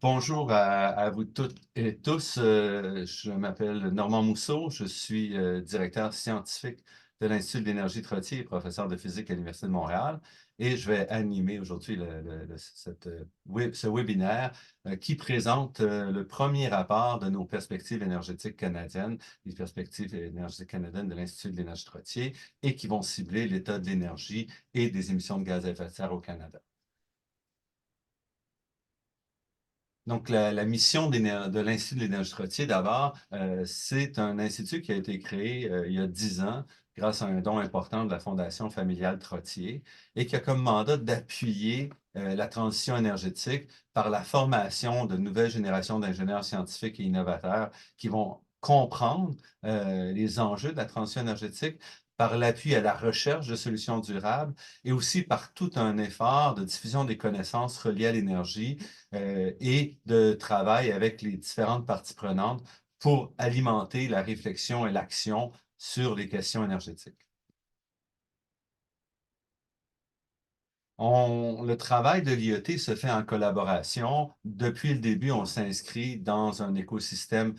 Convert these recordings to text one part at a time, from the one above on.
Bonjour à vous toutes et tous. Je m'appelle Normand Mousseau. Je suis directeur scientifique de l'Institut de l'énergie Trottier et professeur de physique à l'Université de Montréal. Et je vais animer aujourd'hui ce webinaire qui présente le premier rapport de nos perspectives énergétiques canadiennes, les perspectives énergétiques canadiennes de l'Institut de l'énergie Trottier, et qui vont cibler l'état de l'énergie et des émissions de gaz à effet de serre au Canada. Donc, la mission de l'Institut de l'énergie Trottier, d'abord, c'est un institut qui a été créé il y a 10 ans grâce à un don important de la Fondation familiale Trottier et qui a comme mandat d'appuyer la transition énergétique par la formation de nouvelles générations d'ingénieurs scientifiques et innovateurs qui vont comprendre les enjeux de la transition énergétique par l'appui à la recherche de solutions durables et aussi par tout un effort de diffusion des connaissances reliées à l'énergie et de travail avec les différentes parties prenantes pour alimenter la réflexion et l'action sur les questions énergétiques. Le travail de l'IET se fait en collaboration. Depuis le début, on s'inscrit dans un écosystème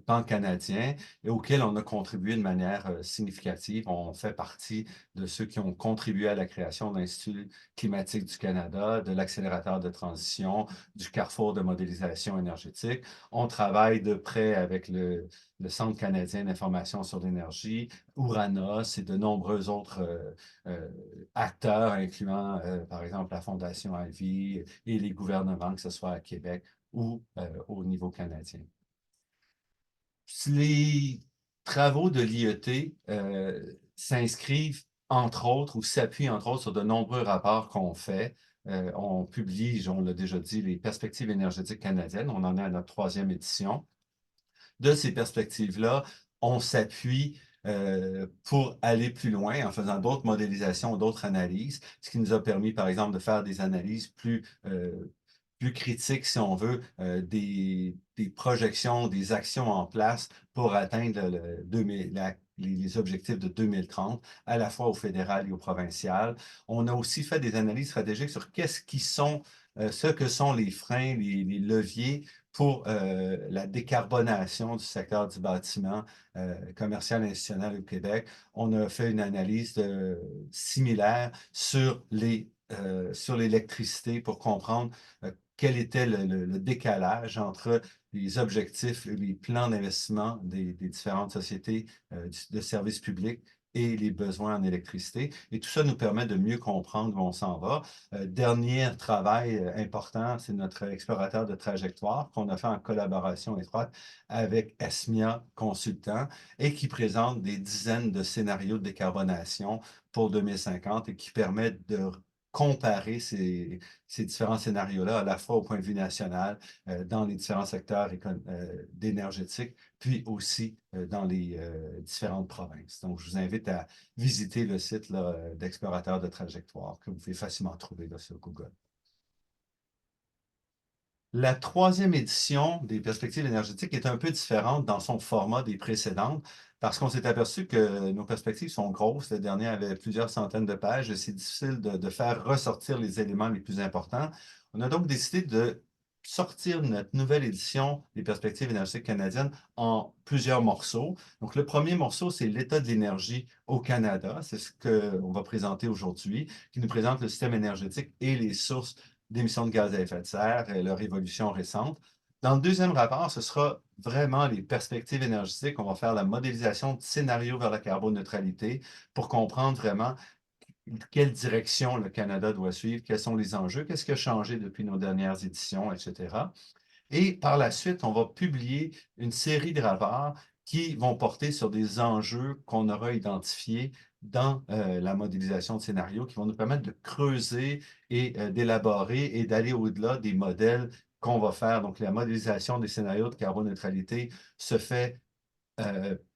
pan-canadien et auquel on a contribué de manière significative. On fait partie de ceux qui ont contribué à la création de l'Institut climatique du Canada, de l'accélérateur de transition, du carrefour de modélisation énergétique. On travaille de près avec le Centre canadien d'information sur l'énergie, Ouranos et de nombreux autres euh, acteurs, incluant par exemple la Fondation Ivy et les gouvernements, que ce soit à Québec ou au niveau canadien. Les travaux de l'IET s'inscrivent entre autres ou s'appuient entre autres sur de nombreux rapports qu'on fait. On publie, on l'a déjà dit, les perspectives énergétiques canadiennes. On en est à notre 3e édition. De ces perspectives-là, on s'appuie pour aller plus loin en faisant d'autres modélisations, d'autres analyses, ce qui nous a permis, par exemple, de faire des analyses plus critiques, si on veut, des projections, des actions en place pour atteindre les objectifs de 2030, à la fois au fédéral et au provincial. On a aussi fait des analyses stratégiques sur ce que sont les freins, les leviers pour la décarbonation du secteur du bâtiment commercial institutionnel au Québec. On a fait une analyse similaire sur l'électricité pour comprendre quel était le décalage entre les objectifs et les plans d'investissement des différentes sociétés de services publics et les besoins en électricité. Et tout ça nous permet de mieux comprendre où on s'en va. Dernier travail important, c'est notre explorateur de trajectoire qu'on a fait en collaboration étroite avec Esmia Consultants et qui présente des dizaines de scénarios de décarbonation pour 2050 et qui permet de comparer ces différents scénarios-là, à la fois au point de vue national, dans les différents secteurs d'énergétique, puis aussi dans les différentes provinces. Donc, je vous invite à visiter le site d'Explorateur de trajectoire que vous pouvez facilement trouver là, sur Google. La 3e édition des perspectives énergétiques est un peu différente dans son format des précédentes parce qu'on s'est aperçu que nos perspectives sont grosses. La dernière avait plusieurs centaines de pages et c'est difficile de faire ressortir les éléments les plus importants. On a donc décidé de sortir notre nouvelle édition des perspectives énergétiques canadiennes en plusieurs morceaux. Donc, le premier morceau, c'est l'état de l'énergie au Canada. C'est ce qu'on va présenter aujourd'hui, qui nous présente le système énergétique et les sources d'émissions de gaz à effet de serre et leur évolution récente. Dans le deuxième rapport, ce sera vraiment les perspectives énergétiques. On va faire la modélisation de scénarios vers la carboneutralité pour comprendre vraiment quelle direction le Canada doit suivre, quels sont les enjeux, qu'est-ce qui a changé depuis nos dernières éditions, etc. Et par la suite, on va publier une série de rapports qui vont porter sur des enjeux qu'on aura identifiés dans la modélisation de scénarios, qui vont nous permettre de creuser et d'élaborer et d'aller au-delà des modèles qu'on va faire. Donc, la modélisation des scénarios de carboneutralité se fait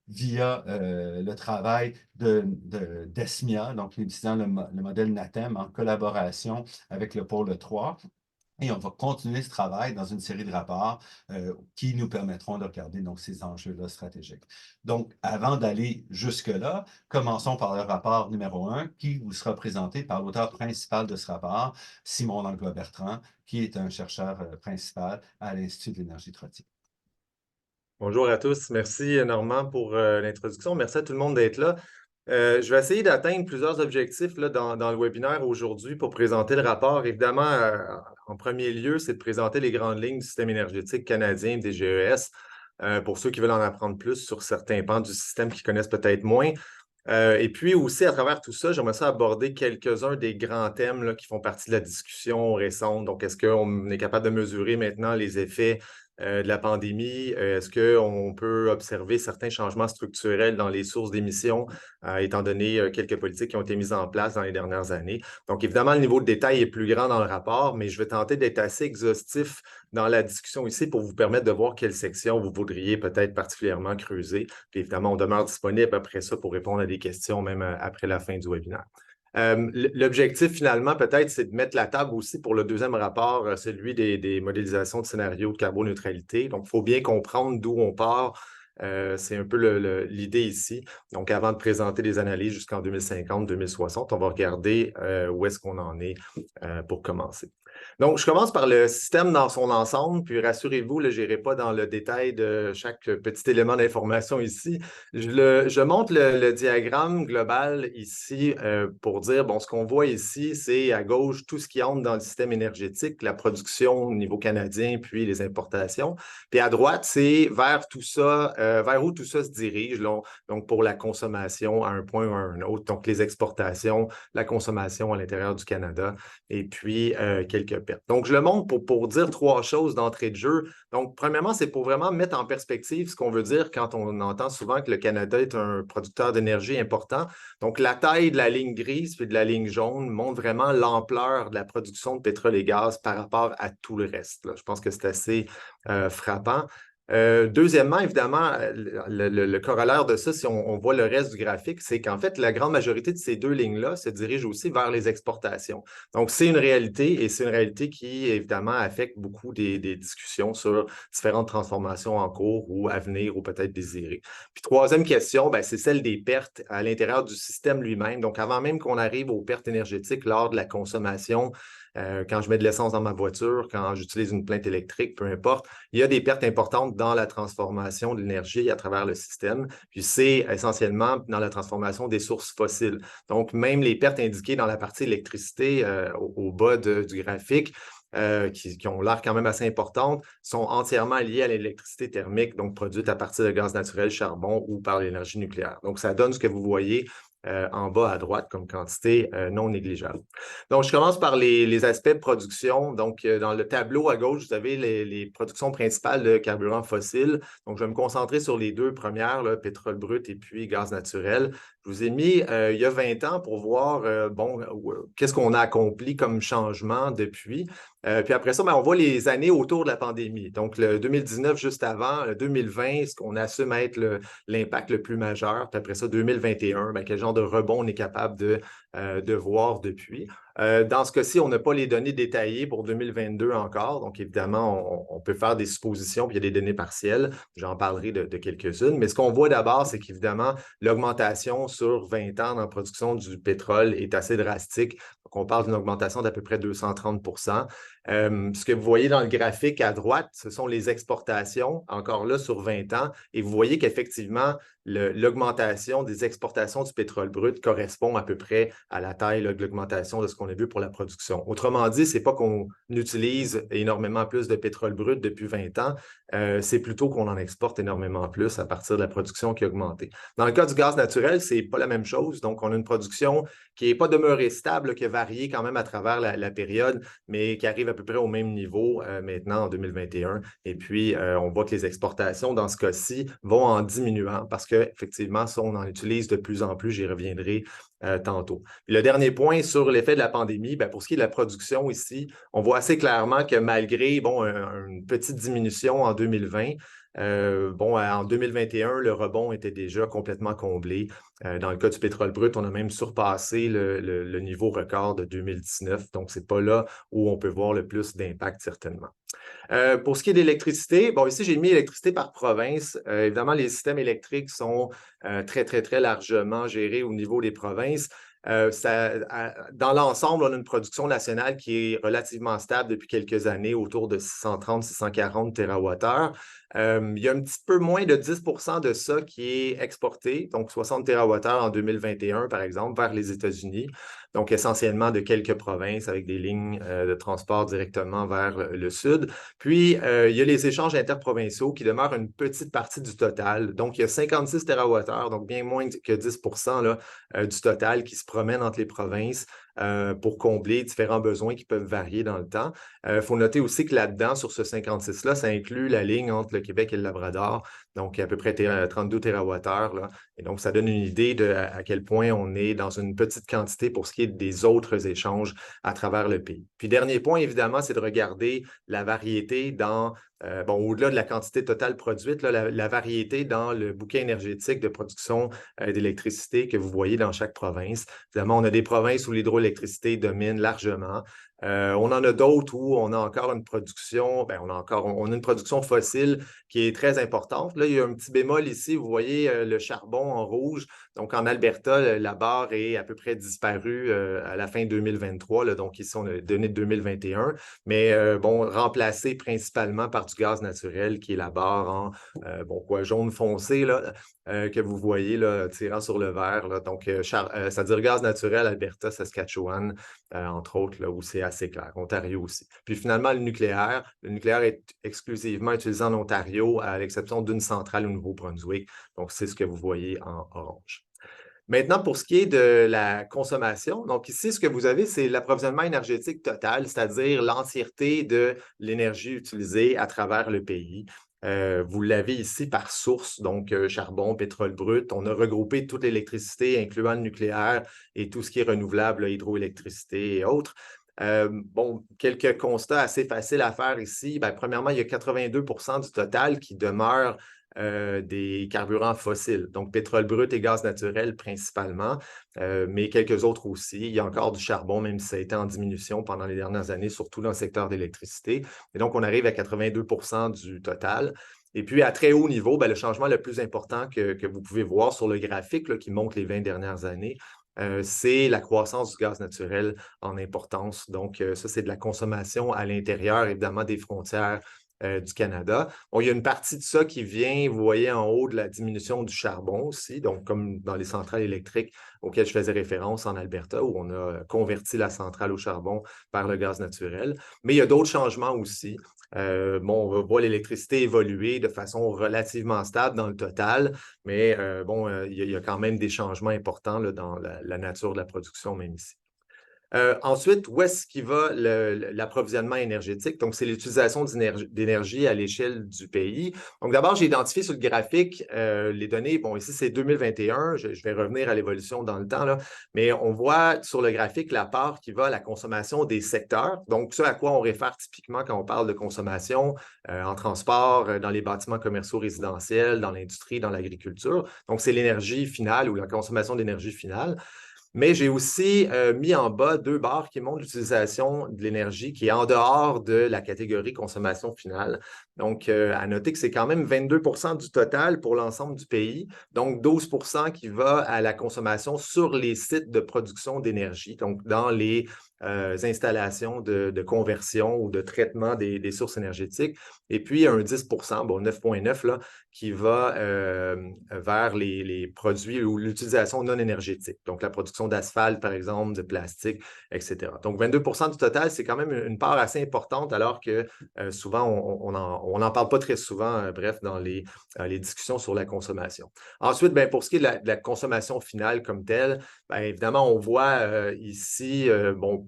via le travail d'ESMIA, donc utilisant le modèle NATEM en collaboration avec le pôle 3. Et on va continuer ce travail dans une série de rapports qui nous permettront de regarder donc, ces enjeux-là stratégiques. Donc, avant d'aller jusque-là, commençons par le rapport numéro 1 qui vous sera présenté par l'auteur principal de ce rapport, Simon Langlois-Bertrand, qui est un chercheur principal à l'Institut de l'énergie trottier. Bonjour à tous. Merci Normand pour l'introduction. Merci à tout le monde d'être là. Je vais essayer d'atteindre plusieurs objectifs là, dans le webinaire aujourd'hui pour présenter le rapport. Évidemment, en premier lieu, c'est de présenter les grandes lignes du système énergétique canadien, DGES, pour ceux qui veulent en apprendre plus sur certains pans du système qui connaissent peut-être moins. Et puis aussi, à travers tout ça, j'aimerais ça aborder quelques-uns des grands thèmes là, qui font partie de la discussion récente. Donc, est-ce qu'on est capable de mesurer maintenant les effets de la pandémie? Est-ce qu'on peut observer certains changements structurels dans les sources d'émissions, étant donné quelques politiques qui ont été mises en place dans les dernières années? Donc, évidemment, le niveau de détail est plus grand dans le rapport, mais je vais tenter d'être assez exhaustif dans la discussion ici pour vous permettre de voir quelle section vous voudriez peut-être particulièrement creuser. Puis évidemment, on demeure disponible après ça pour répondre à des questions, même après la fin du webinaire. L'objectif, finalement, peut-être, c'est de mettre la table aussi pour le deuxième rapport, celui des modélisations de scénarios de carboneutralité. Donc, il faut bien comprendre d'où on part. C'est un peu l'idée ici. Donc, avant de présenter des analyses jusqu'en 2050-2060, on va regarder où est-ce qu'on en est pour commencer. Donc, je commence par le système dans son ensemble, puis rassurez-vous, je n'irai pas dans le détail de chaque petit élément d'information ici. Je montre le diagramme global ici pour dire, bon, ce qu'on voit ici, c'est à gauche tout ce qui entre dans le système énergétique, la production au niveau canadien, puis les importations. Puis à droite, c'est vers tout ça, vers où tout ça se dirige, donc pour la consommation à un point ou à un autre, donc les exportations, la consommation à l'intérieur du Canada, et puis quelques pertes. Donc, je le montre pour dire trois choses d'entrée de jeu. Donc, premièrement, c'est pour vraiment mettre en perspective ce qu'on veut dire quand on entend souvent que le Canada est un producteur d'énergie important. Donc, la taille de la ligne grise puis de la ligne jaune montre vraiment l'ampleur de la production de pétrole et gaz par rapport à tout le reste, là. Je pense que c'est assez frappant. Deuxièmement, évidemment, le corollaire de ça, si on voit le reste du graphique, c'est qu'en fait, la grande majorité de ces deux lignes-là se dirigent aussi vers les exportations. Donc, c'est une réalité et c'est une réalité qui, évidemment, affecte beaucoup des discussions sur différentes transformations en cours ou à venir ou peut-être désirées. Puis, troisième question, ben, c'est celle des pertes à l'intérieur du système lui-même. Donc, avant même qu'on arrive aux pertes énergétiques lors de la consommation, quand je mets de l'essence dans ma voiture, quand j'utilise une plainte électrique, peu importe, il y a des pertes importantes dans la transformation de l'énergie à travers le système. Puis c'est essentiellement dans la transformation des sources fossiles. Donc, même les pertes indiquées dans la partie électricité au bas du graphique, qui ont l'air quand même assez importantes, sont entièrement liées à l'électricité thermique, donc produite à partir de gaz naturel, charbon ou par l'énergie nucléaire. Donc, ça donne ce que vous voyez en bas à droite comme quantité non négligeable. Donc, je commence par les aspects de production. Donc, dans le tableau à gauche, vous avez les productions principales de carburants fossiles. Donc, je vais me concentrer sur les deux premières, là, pétrole brut et puis gaz naturel. Je vous ai mis il y a 20 ans pour voir, bon, qu'est-ce qu'on a accompli comme changement depuis. Puis après ça, ben, on voit les années autour de la pandémie. Donc, le 2019 juste avant, le 2020, ce qu'on assume être l'impact le plus majeur. Puis après ça, 2021, ben, quel genre de rebond on est capable de voir depuis. Dans ce cas-ci, on n'a pas les données détaillées pour 2022 encore. Donc, évidemment, on peut faire des suppositions, puis il y a des données partielles. J'en parlerai de quelques-unes. Mais ce qu'on voit d'abord, c'est qu'évidemment, l'augmentation sur 20 ans dans la production du pétrole est assez drastique. Donc, on parle d'une augmentation d'à peu près 230 ce que vous voyez dans le graphique à droite, ce sont les exportations, encore là, sur 20 ans. Et vous voyez qu'effectivement, l'augmentation des exportations du pétrole brut correspond à peu près à la taille de l'augmentation de ce qu'on a vu pour la production. Autrement dit, ce n'est pas qu'on utilise énormément plus de pétrole brut depuis 20 ans, c'est plutôt qu'on en exporte énormément plus à partir de la production qui a augmenté. Dans le cas du gaz naturel, ce n'est pas la même chose. Donc, on a une production qui n'est pas demeurée stable, qui a varié quand même à travers la période, mais qui arrive à peu près au même niveau maintenant en 2021. Et puis, on voit que les exportations, dans ce cas-ci, vont en diminuant parce que qu'effectivement, ça, on en utilise de plus en plus. J'y reviendrai tantôt. Le dernier point sur l'effet de la pandémie, pour ce qui est de la production ici, on voit assez clairement que malgré une petite diminution en 2020, en 2021, le rebond était déjà complètement comblé. Dans le cas du pétrole brut, on a même surpassé le niveau record de 2019. Donc, ce n'est pas là où on peut voir le plus d'impact, certainement. Pour ce qui est d'électricité, ici, j'ai mis électricité par province. Évidemment, les systèmes électriques sont très, très, très largement gérés au niveau des provinces. Dans l'ensemble, on a une production nationale qui est relativement stable depuis quelques années, autour de 630-640 TWh. Il y a un petit peu moins de 10 de ça qui est exporté, donc 60 TWh en 2021, par exemple, vers les États-Unis. Donc, essentiellement de quelques provinces avec des lignes de transport directement vers le sud. Puis, il y a les échanges interprovinciaux qui demeurent une petite partie du total. Donc, il y a 56 TWh, donc bien moins que 10 là, du total qui se promène entre les provinces pour combler différents besoins qui peuvent varier dans le temps. Il faut noter aussi que là-dedans, sur ce 56-là, ça inclut la ligne entre le Québec et le Labrador, donc à peu près 32 TWh. Là. Et donc, ça donne une idée de à quel point on est dans une petite quantité pour ce qui est des autres échanges à travers le pays. Puis, dernier point, évidemment, c'est de regarder la variété dans au-delà de la quantité totale produite, là, la variété dans le bouquet énergétique de production d'électricité que vous voyez dans chaque province. Évidemment, on a des provinces où l'hydroélectricité domine largement. On en a d'autres où on a encore une production, on a une production fossile qui est très importante. Là, il y a un petit bémol ici, vous voyez le charbon en rouge. Donc, en Alberta, la barre est à peu près disparue à la fin 2023. Là, donc, ici, on a les données de 2021, mais remplacé principalement par du gaz naturel qui est la barre en jaune foncé là, que vous voyez là, tirant sur le vert. Là. Donc, c'est-à-dire gaz naturel, Alberta, Saskatchewan, entre autres, là, où c'est assez clair. Ontario aussi. Puis finalement, le nucléaire est exclusivement utilisé en Ontario, à l'exception d'une centrale au Nouveau-Brunswick. Donc, c'est ce que vous voyez en orange. Maintenant, pour ce qui est de la consommation, donc ici, ce que vous avez, c'est l'approvisionnement énergétique total, c'est-à-dire l'entièreté de l'énergie utilisée à travers le pays. Vous l'avez ici par source, donc charbon, pétrole brut. On a regroupé toute l'électricité, incluant le nucléaire et tout ce qui est renouvelable, hydroélectricité et autres. Quelques constats assez faciles à faire ici. Premièrement, il y a 82 du total qui demeure des carburants fossiles, donc pétrole brut et gaz naturel principalement, mais quelques autres aussi. Il y a encore du charbon, même si ça a été en diminution pendant les dernières années, surtout dans le secteur d'électricité. Et donc, on arrive à 82 du total. Et puis, à très haut niveau, le changement le plus important que vous pouvez voir sur le graphique là, qui montre les 20 dernières années, c'est la croissance du gaz naturel en importance. Donc, ça, c'est de la consommation à l'intérieur, évidemment, des frontières du Canada. Il y a une partie de ça qui vient, vous voyez en haut, de la diminution du charbon aussi, donc comme dans les centrales électriques auxquelles je faisais référence en Alberta, où on a converti la centrale au charbon par le gaz naturel. Mais il y a d'autres changements aussi. On va voir l'électricité évoluer de façon relativement stable dans le total, mais il y a quand même des changements importants là, dans la nature de la production, même ici. Ensuite, où est-ce qu'il va l'approvisionnement énergétique? Donc, c'est l'utilisation d'énergie à l'échelle du pays. Donc, d'abord, j'ai identifié sur le graphique les données. Ici, c'est 2021. Je vais revenir à l'évolution dans le temps, là. Mais on voit sur le graphique la part qui va à la consommation des secteurs. Donc, ce à quoi on réfère typiquement quand on parle de consommation en transport, dans les bâtiments commerciaux résidentiels, dans l'industrie, dans l'agriculture. Donc, c'est l'énergie finale ou la consommation d'énergie finale. Mais j'ai aussi mis en bas 2 barres qui montrent l'utilisation de l'énergie qui est en dehors de la catégorie consommation finale. Donc, à noter que c'est quand même 22 du total pour l'ensemble du pays, donc 12 qui va à la consommation sur les sites de production d'énergie, donc dans les installations de conversion ou de traitement des sources énergétiques. Et puis, un 10 9,9 là, qui va vers les produits ou l'utilisation non énergétique, donc la production d'asphalte, par exemple, de plastique, etc. Donc, 22 du total, c'est quand même une part assez importante, alors que souvent, on n'en parle pas très souvent, bref, dans les discussions sur la consommation. Ensuite, pour ce qui est de la consommation finale comme telle, évidemment, on voit ici,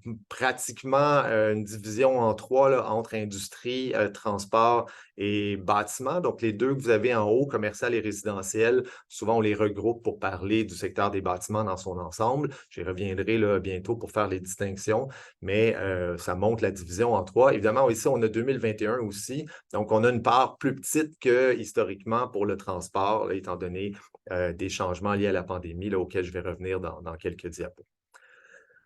donc pratiquement une division en trois là, entre industrie, transport et bâtiment. Donc, les deux que vous avez en haut, commercial et résidentiel, souvent on les regroupe pour parler du secteur des bâtiments dans son ensemble. J'y reviendrai là, bientôt pour faire les distinctions, mais ça montre la division en trois. Évidemment, ici, on a 2021 aussi, donc on a une part plus petite que historiquement pour le transport, là, étant donné des changements liés à la pandémie là, auxquels je vais revenir dans quelques diapos.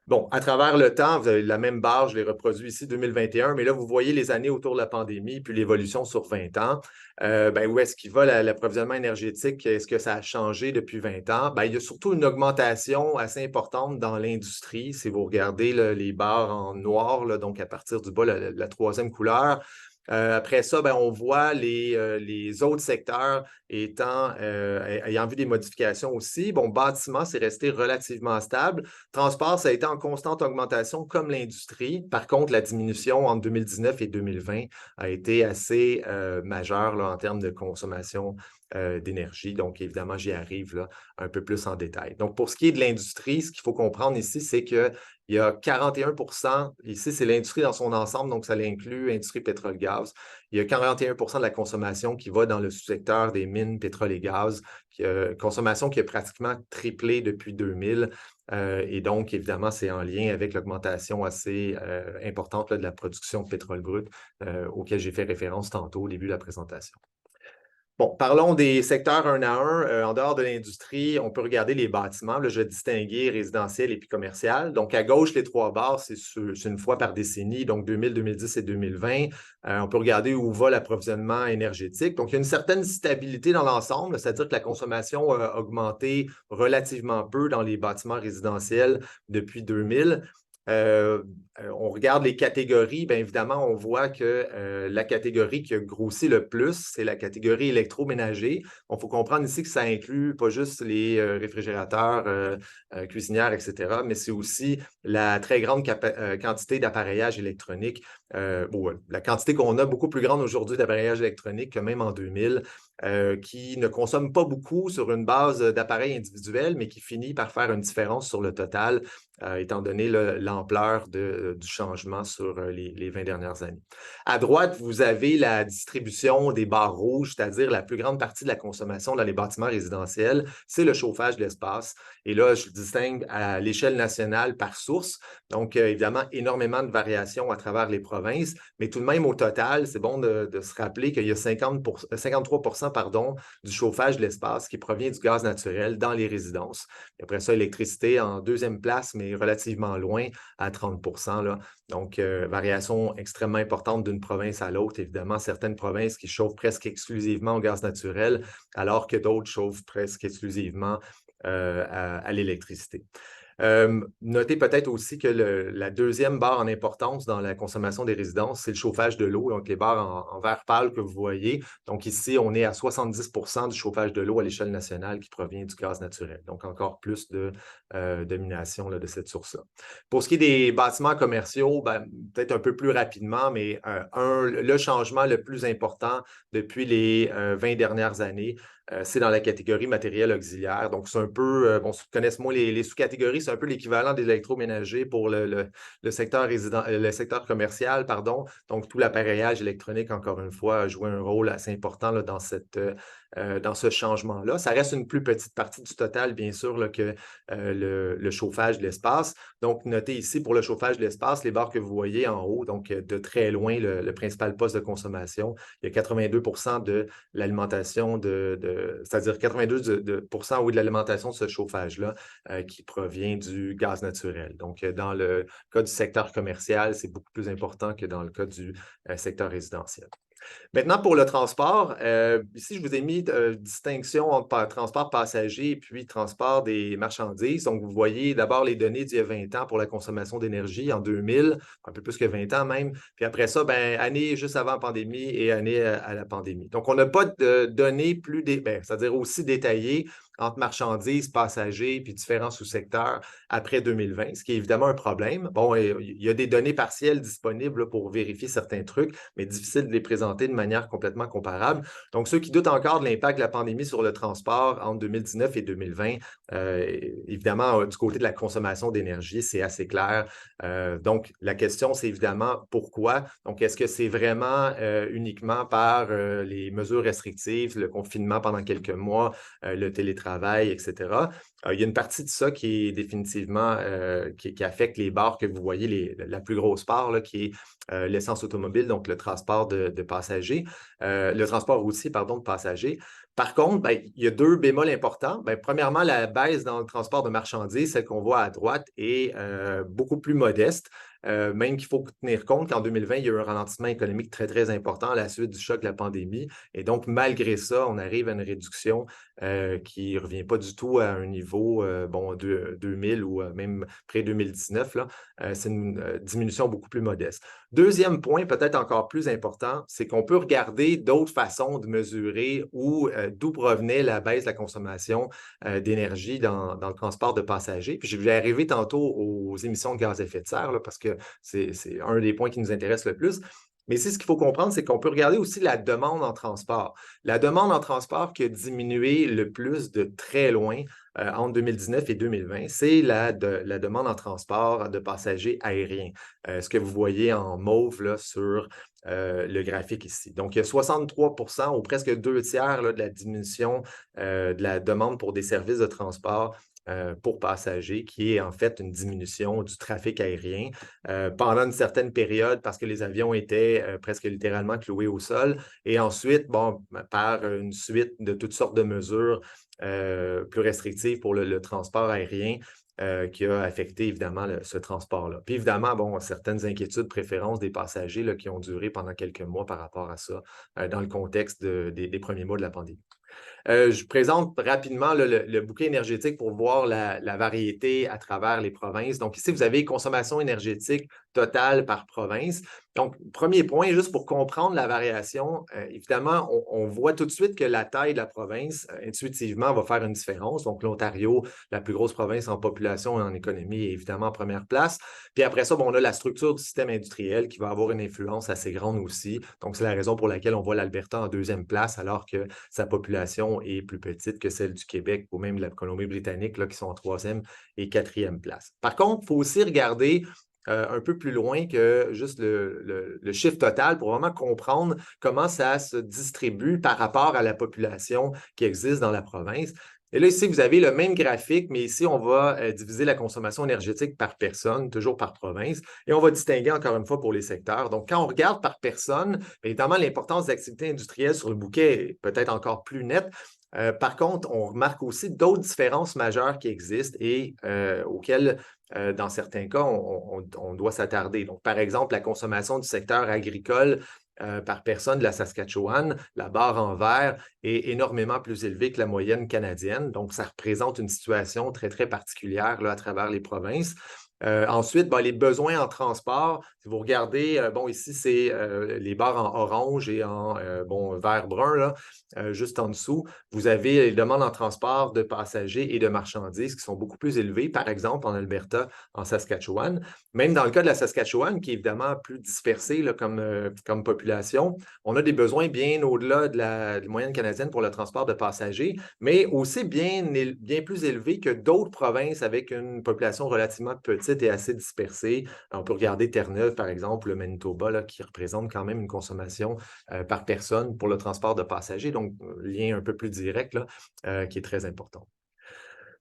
Bon, à travers le temps, vous avez la même barre, je l'ai reproduit ici, 2021, mais là, vous voyez les années autour de la pandémie, puis l'évolution sur 20 ans. Où est-ce qu'il va l'approvisionnement énergétique? Est-ce que ça a changé depuis 20 ans? Il y a surtout une augmentation assez importante dans l'industrie. Si vous regardez là, les barres en noir, là, donc à partir du bas, la troisième couleur, après ça, on voit les autres secteurs ayant vu des modifications aussi. Bon, bâtiment, c'est resté relativement stable. Transport, ça a été en constante augmentation comme l'industrie. Par contre, la diminution entre 2019 et 2020 a été assez majeure là, en termes de consommation d'énergie. Donc, évidemment, j'y arrive là, un peu plus en détail. Donc, pour ce qui est de l'industrie, ce qu'il faut comprendre ici, c'est qu'il y a 41%, ici, c'est l'industrie dans son ensemble, donc ça l'inclut industrie, pétrole, gaz. Il y a 41% de la consommation qui va dans le sous-secteur des mines, pétrole et gaz, consommation qui a pratiquement triplé depuis 2000. Et donc, évidemment, c'est en lien avec l'augmentation assez importante là, de la production de pétrole brut auquel j'ai fait référence tantôt au début de la présentation. Bon, parlons des secteurs un à un. En dehors de l'industrie, on peut regarder les bâtiments. Là, je vais distinguer résidentiel et puis commercial. Donc, à gauche, les trois barres, c'est une fois par décennie, donc 2000, 2010 et 2020. On peut regarder où va l'approvisionnement énergétique. Donc, il y a une certaine stabilité dans l'ensemble, c'est-à-dire que la consommation a augmenté relativement peu dans les bâtiments résidentiels depuis 2000. On regarde les catégories, bien évidemment, on voit que la catégorie qui a grossi le plus, c'est la catégorie électroménager. Il faut comprendre ici que ça inclut pas juste les réfrigérateurs, cuisinières, etc., mais c'est aussi la très grande quantité d'appareillage électronique, la quantité qu'on a beaucoup plus grande aujourd'hui d'appareillage électronique que même en 2000, qui ne consomme pas beaucoup sur une base d'appareils individuels, mais qui finit par faire une différence sur le total, étant donné l'ampleur du changement sur les 20 dernières années. À droite, vous avez la distribution des barres rouges, c'est-à-dire la plus grande partie de la consommation dans les bâtiments résidentiels, c'est le chauffage de l'espace. Et là, je distingue à l'échelle nationale par source. Donc, évidemment, énormément de variations à travers les provinces, mais tout de même, au total, c'est bon de se rappeler qu'il y a 53% du chauffage de l'espace qui provient du gaz naturel dans les résidences. Et après ça, l'électricité en deuxième place, mais relativement loin, à 30%. Là. Donc, variation extrêmement importante d'une province à l'autre. Évidemment, certaines provinces qui chauffent presque exclusivement au gaz naturel, alors que d'autres chauffent presque exclusivement à l'électricité. Notez peut-être aussi que la deuxième barre en importance dans la consommation des résidences, c'est le chauffage de l'eau, donc les barres en vert pâle que vous voyez. Donc ici, on est à 70% du chauffage de l'eau à l'échelle nationale qui provient du gaz naturel. Donc encore plus de domination là, de cette source-là. Pour ce qui est des bâtiments commerciaux, peut-être un peu plus rapidement, mais le changement le plus important depuis les 20 dernières années, c'est dans la catégorie matériel auxiliaire. Donc, c'est un peu, ceux qui connaissent moins les sous-catégories, c'est un peu l'équivalent des électroménagers pour le secteur le secteur commercial, pardon. Donc, tout l'appareillage électronique, encore une fois, a joué un rôle assez important là, dans ce changement-là. Ça reste une plus petite partie du total, bien sûr, là, que le chauffage de l'espace. Donc, notez ici, pour le chauffage de l'espace, les barres que vous voyez en haut, donc de très loin, le principal poste de consommation, il y a 82% de l'alimentation c'est-à-dire 82% oui, de l'alimentation de ce chauffage-là qui provient du gaz naturel. Donc, dans le cas du secteur commercial, c'est beaucoup plus important que dans le cas du secteur résidentiel. Maintenant, pour le transport, ici, je vous ai mis distinction entre transport passager et puis transport des marchandises. Donc, vous voyez d'abord les données d'il y a 20 ans pour la consommation d'énergie en 2000, un peu plus que 20 ans même. Puis après ça, année juste avant la pandémie et année à la pandémie. Donc, on n'a pas de données c'est-à-dire aussi détaillées entre marchandises, passagers, puis différents sous-secteurs après 2020, ce qui est évidemment un problème. Bon, il y a des données partielles disponibles pour vérifier certains trucs, mais difficile de les présenter de manière complètement comparable. Donc, ceux qui doutent encore de l'impact de la pandémie sur le transport entre 2019 et 2020, évidemment, du côté de la consommation d'énergie, c'est assez clair. Donc, la question, c'est évidemment pourquoi. Donc, est-ce que c'est vraiment uniquement par les mesures restrictives, le confinement pendant quelques mois, le télétravail, etc. Il y a une partie de ça qui est définitivement qui affecte les barres que vous voyez, la plus grosse part, là, qui est l'essence automobile, donc le transport de passagers, le transport routier, pardon, de passagers. Par contre, ben, il y a deux bémols importants. Ben, premièrement, la baisse dans le transport de marchandises, celle qu'on voit à droite, est beaucoup plus modeste. Même qu'il faut tenir compte qu'en 2020, il y a eu un ralentissement économique très, très important à la suite du choc de la pandémie. Et donc, malgré ça, on arrive à une réduction qui ne revient pas du tout à un niveau de 2000 ou même près 2019. Là. C'est une diminution beaucoup plus modeste. Deuxième point, peut-être encore plus important, c'est qu'on peut regarder d'autres façons de mesurer d'où provenait la baisse de la consommation d'énergie dans le transport de passagers. Puis je vais arriver tantôt aux émissions de gaz à effet de serre, là, parce que c'est un des points qui nous intéresse le plus. Mais ici, ce qu'il faut comprendre, c'est qu'on peut regarder aussi la demande en transport. La demande en transport qui a diminué le plus de très loin entre 2019 et 2020, c'est la demande en transport de passagers aériens. Ce que vous voyez en mauve là, sur le graphique ici. Donc, il y a 63 ou presque 2 tiers là, de la diminution de la demande pour des services de transport pour passagers, qui est en fait une diminution du trafic aérien pendant une certaine période parce que les avions étaient presque littéralement cloués au sol. Et ensuite, bon, par une suite de toutes sortes de mesures plus restrictives pour le transport aérien, qui a affecté évidemment ce transport-là. Puis évidemment, bon, certaines inquiétudes, préférences des passagers là, qui ont duré pendant quelques mois par rapport à ça dans le contexte des premiers mois de la pandémie. Je présente rapidement là, le bouquet énergétique pour voir la variété à travers les provinces. Donc ici, vous avez consommation énergétique totale par province. Donc, premier point, juste pour comprendre la variation, évidemment, on voit tout de suite que la taille de la province, intuitivement, va faire une différence. Donc, l'Ontario, la plus grosse province en population et en économie, est évidemment en première place. Puis après ça, bon, on a la structure du système industriel qui va avoir une influence assez grande aussi. Donc, c'est la raison pour laquelle on voit l'Alberta en deuxième place, alors que sa population est plus petite que celle du Québec ou même de la Colombie-Britannique, là, qui sont en troisième et quatrième place. Par contre, il faut aussi regarder un peu plus loin que juste le chiffre total pour vraiment comprendre comment ça se distribue par rapport à la population qui existe dans la province. Et là, ici, vous avez le même graphique, mais ici, on va diviser la consommation énergétique par personne, toujours par province, et on va distinguer encore une fois pour les secteurs. Donc, quand on regarde par personne, évidemment, l'importance des activités industrielles sur le bouquet est peut-être encore plus nette. Par contre, on remarque aussi d'autres différences majeures qui existent et auxquelles, dans certains cas, on doit s'attarder. Donc, par exemple, la consommation du secteur agricole par personne de la Saskatchewan, la barre en vert est énormément plus élevée que la moyenne canadienne. Donc, ça représente une situation très, très particulière là, à travers les provinces. Ensuite, les besoins en transport, si vous regardez, bon, ici, c'est les barres en orange et en vert-brun, là, juste en dessous. Vous avez les demandes en transport de passagers et de marchandises qui sont beaucoup plus élevées, par exemple en Alberta, en Saskatchewan. Même dans le cas de la Saskatchewan, qui est évidemment plus dispersée là, comme population, on a des besoins bien au-delà de la moyenne canadienne pour le transport de passagers, mais aussi bien plus élevés que d'autres provinces avec une population relativement petite et assez dispersée. On peut regarder Terre-Neuve, par exemple, le Manitoba, là, qui représente quand même une consommation par personne pour le transport de passagers, donc lien un peu plus direct là, qui est très important.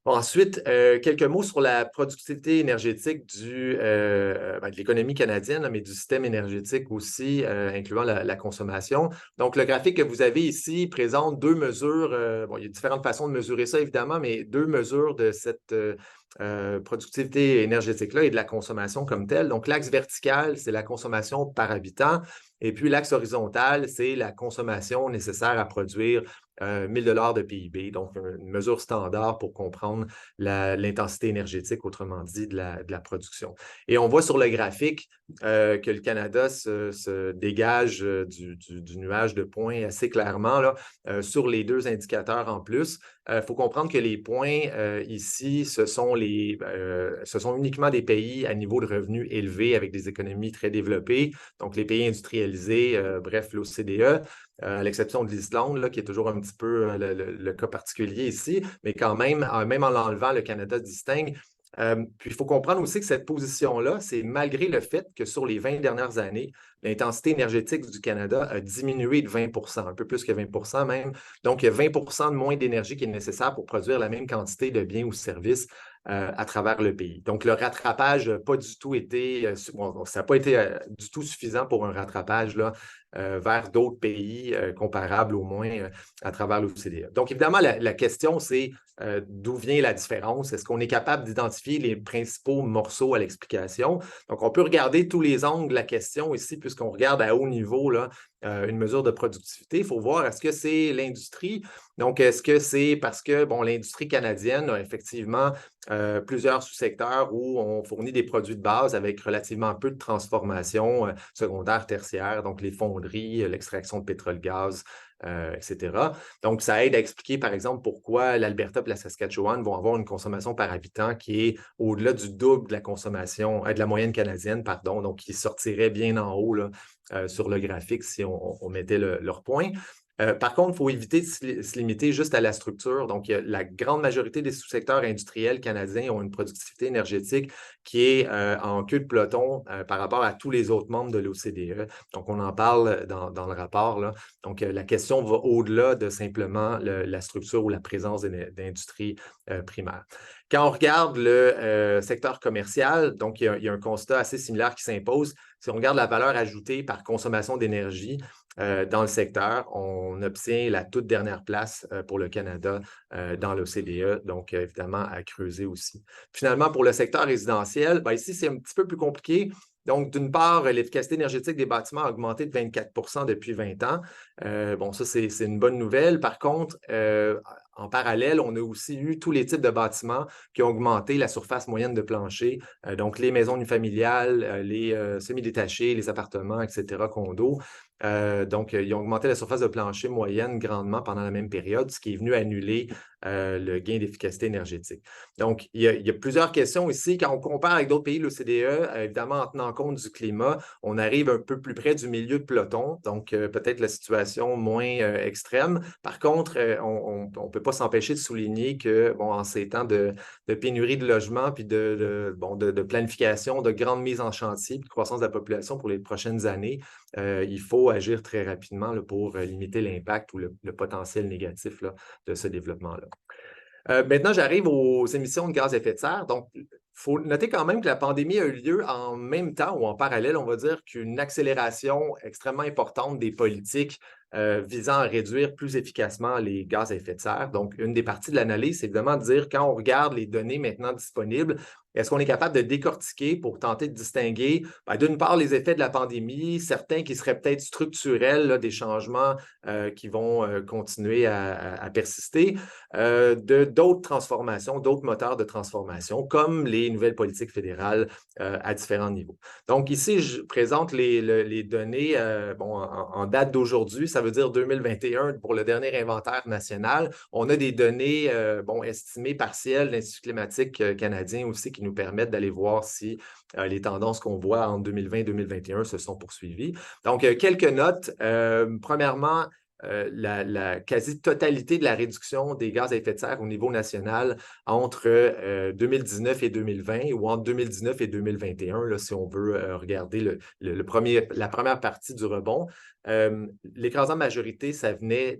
Ensuite, quelques mots sur la productivité énergétique de l'économie canadienne, mais du système énergétique aussi, incluant la consommation. Donc, le graphique que vous avez ici présente deux mesures. Il y a différentes façons de mesurer ça, évidemment, mais deux mesures de cette productivité énergétique-là et de la consommation comme telle. Donc, l'axe vertical, c'est la consommation par habitant. Et puis, l'axe horizontal, c'est la consommation nécessaire à produire 1000 $ de PIB, donc une mesure standard pour comprendre l'intensité énergétique, autrement dit, de la production. Et on voit sur le graphique que le Canada se dégage du nuage de points assez clairement là, sur les deux indicateurs en plus. faut comprendre que les points ici, ce sont uniquement des pays à niveau de revenus élevé avec des économies très développées, donc les pays industrialisés, bref, l'OCDE. À l'exception de l'Islande, là, qui est toujours un petit peu le cas particulier ici, mais quand même, même en l'enlevant, le Canada se distingue. Puis il faut comprendre aussi que cette position-là, c'est malgré le fait que sur les 20 dernières années, l'intensité énergétique du Canada a diminué de 20 un peu plus que 20 même. Donc, il y a 20 de moins d'énergie qui est nécessaire pour produire la même quantité de biens ou services à travers le pays. Donc, le rattrapage n'a pas du tout été, ça n'a pas été du tout suffisant pour un rattrapage là, vers d'autres pays comparables au moins à travers l'OCDE. Donc, évidemment, la question, c'est d'où vient la différence? Est-ce qu'on est capable d'identifier les principaux morceaux à l'explication? Donc, on peut regarder tous les angles de la question ici, puisqu'on regarde à haut niveau là, une mesure de productivité. Il faut voir, est-ce que c'est l'industrie? Donc, est-ce que c'est parce que bon, l'industrie canadienne a effectivement plusieurs sous-secteurs où on fournit des produits de base avec relativement peu de transformation secondaire, tertiaire, donc les fonderies, l'extraction de pétrole-gaz, etc. Donc, ça aide à expliquer, par exemple, pourquoi l'Alberta et la Saskatchewan vont avoir une consommation par habitant qui est au-delà du double de la consommation, de la moyenne canadienne, pardon, donc qui sortirait bien en haut là, sur le graphique si on mettait leur point. Par contre, il faut éviter de se limiter juste à la structure. Donc, la grande majorité des sous-secteurs industriels canadiens ont une productivité énergétique qui est en queue de peloton par rapport à tous les autres membres de l'OCDE. Donc, on en parle dans le rapport, là. Donc, la question va au-delà de simplement la structure ou la présence d'industrie primaire. Quand on regarde le secteur commercial, donc il y a un constat assez similaire qui s'impose. Si on regarde la valeur ajoutée par consommation d'énergie, dans le secteur, on obtient la toute dernière place pour le Canada dans l'OCDE, donc évidemment à creuser aussi. Finalement, pour le secteur résidentiel, ben ici, c'est un petit peu plus compliqué. Donc, d'une part, l'efficacité énergétique des bâtiments a augmenté de 24 depuis 20 ans. Bon, ça, c'est une bonne nouvelle. Par contre, en parallèle, on a aussi eu tous les types de bâtiments qui ont augmenté la surface moyenne de plancher, donc les maisons unifamiliales, les semi-détachés, les appartements, etc., condos. Donc, ils ont augmenté la surface de plancher moyenne grandement pendant la même période, ce qui est venu annuler le gain d'efficacité énergétique. Donc, il y a plusieurs questions ici. Quand on compare avec d'autres pays de l'OCDE, évidemment, en tenant compte du climat, on arrive un peu plus près du milieu de peloton, donc peut-être la situation moins extrême. Par contre, on ne peut pas s'empêcher de souligner que, bon, en ces temps de pénurie de logements, puis de planification, de grande mise en chantier, puis de croissance de la population pour les prochaines années, il faut agir très rapidement là, pour limiter l'impact ou le potentiel négatif là, de ce développement-là. Maintenant, j'arrive aux émissions de gaz à effet de serre. Donc, il faut noter quand même que la pandémie a eu lieu en même temps ou en parallèle, on va dire, qu'une accélération extrêmement importante des politiques visant à réduire plus efficacement les gaz à effet de serre. Donc, une des parties de l'analyse, c'est évidemment de dire, quand on regarde les données maintenant disponibles, est-ce qu'on est capable de décortiquer pour tenter de distinguer, d'une part, les effets de la pandémie, certains qui seraient peut-être structurels, là, des changements qui vont continuer à persister, d'autres transformations, d'autres moteurs de transformation, comme les nouvelles politiques fédérales à différents niveaux. Donc, ici, je présente les données en date d'aujourd'hui, ça veut dire 2021 pour le dernier inventaire national. On a des données estimées partielles de l'Institut climatique canadien aussi qui nous permettent d'aller voir si les tendances qu'on voit en 2020 et 2021 se sont poursuivies. Donc, quelques notes. Premièrement, la quasi-totalité de la réduction des gaz à effet de serre au niveau national entre 2019 et 2020 ou entre 2019 et 2021, là, si on veut regarder la première partie du rebond. L'écrasante majorité, ça venait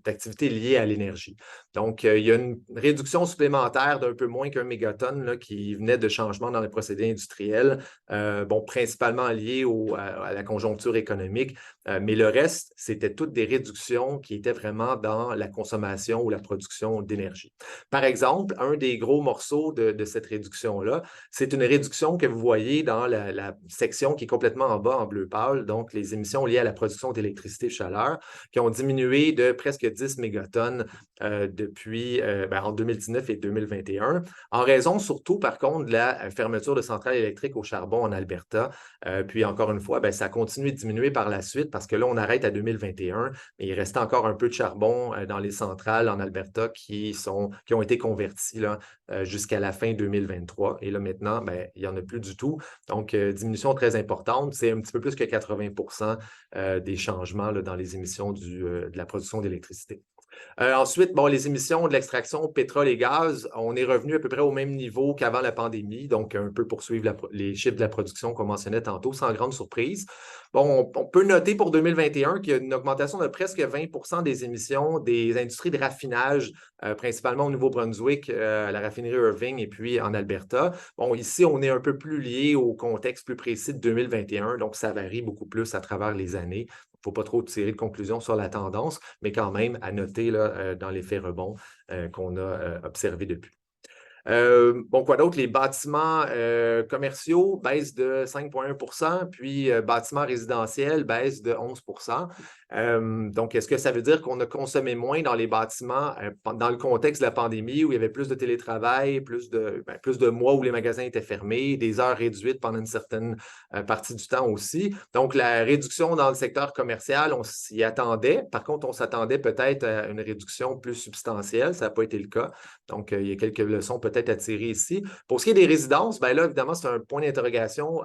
d'activités liées à l'énergie. Donc, il y a une réduction supplémentaire d'un peu moins qu'1 mégatonne là, qui venait de changements dans les procédés industriels, principalement liés à la conjoncture économique, mais le reste, c'était toutes des réductions qui étaient vraiment dans la consommation ou la production d'énergie. Par exemple, un des gros morceaux de cette réduction-là, c'est une réduction que vous voyez dans la section qui est complètement en bas en bleu pâle, donc les émissions liées à la production d'électricité et de chaleur, qui ont diminué de presque 10 mégatonnes depuis en 2019 et 2021, en raison surtout, par contre, de la fermeture de centrales électriques au charbon en Alberta. Puis encore une fois, ça continue de diminuer par la suite parce que là, on arrête à 2021 2021, mais il restait encore un peu de charbon dans les centrales en Alberta qui ont été convertis là, jusqu'à la fin 2023. Et là, maintenant, ben, il n'y en a plus du tout. Donc, diminution très importante. C'est un petit peu plus que 80% des changements là, dans les émissions de la production d'électricité. Ensuite, bon, les émissions de l'extraction pétrole et gaz, on est revenu à peu près au même niveau qu'avant la pandémie, donc un peu poursuivre les chiffres de la production qu'on mentionnait tantôt, sans grande surprise. Bon, on peut noter pour 2021 qu'il y a une augmentation de presque 20% des émissions des industries de raffinage, principalement au Nouveau-Brunswick, à la raffinerie Irving et puis en Alberta. Bon, ici, on est un peu plus lié au contexte plus précis de 2021, donc ça varie beaucoup plus à travers les années. Il ne faut pas trop tirer de conclusions sur la tendance, mais quand même à noter là, dans l'effet rebond qu'on a observé depuis. Bon, quoi d'autre? Les bâtiments commerciaux baissent de 5,1 %, puis bâtiments résidentiels baissent de 11 %. Donc, est-ce que ça veut dire qu'on a consommé moins dans les bâtiments dans le contexte de la pandémie où il y avait plus de télétravail, plus de mois où les magasins étaient fermés, des heures réduites pendant une certaine partie du temps aussi? Donc, la réduction dans le secteur commercial, on s'y attendait. Par contre, on s'attendait peut-être à une réduction plus substantielle. Ça n'a pas été le cas. Donc, il y a quelques leçons peut-être à tirer ici. Pour ce qui est des résidences, bien là, évidemment, c'est un point d'interrogation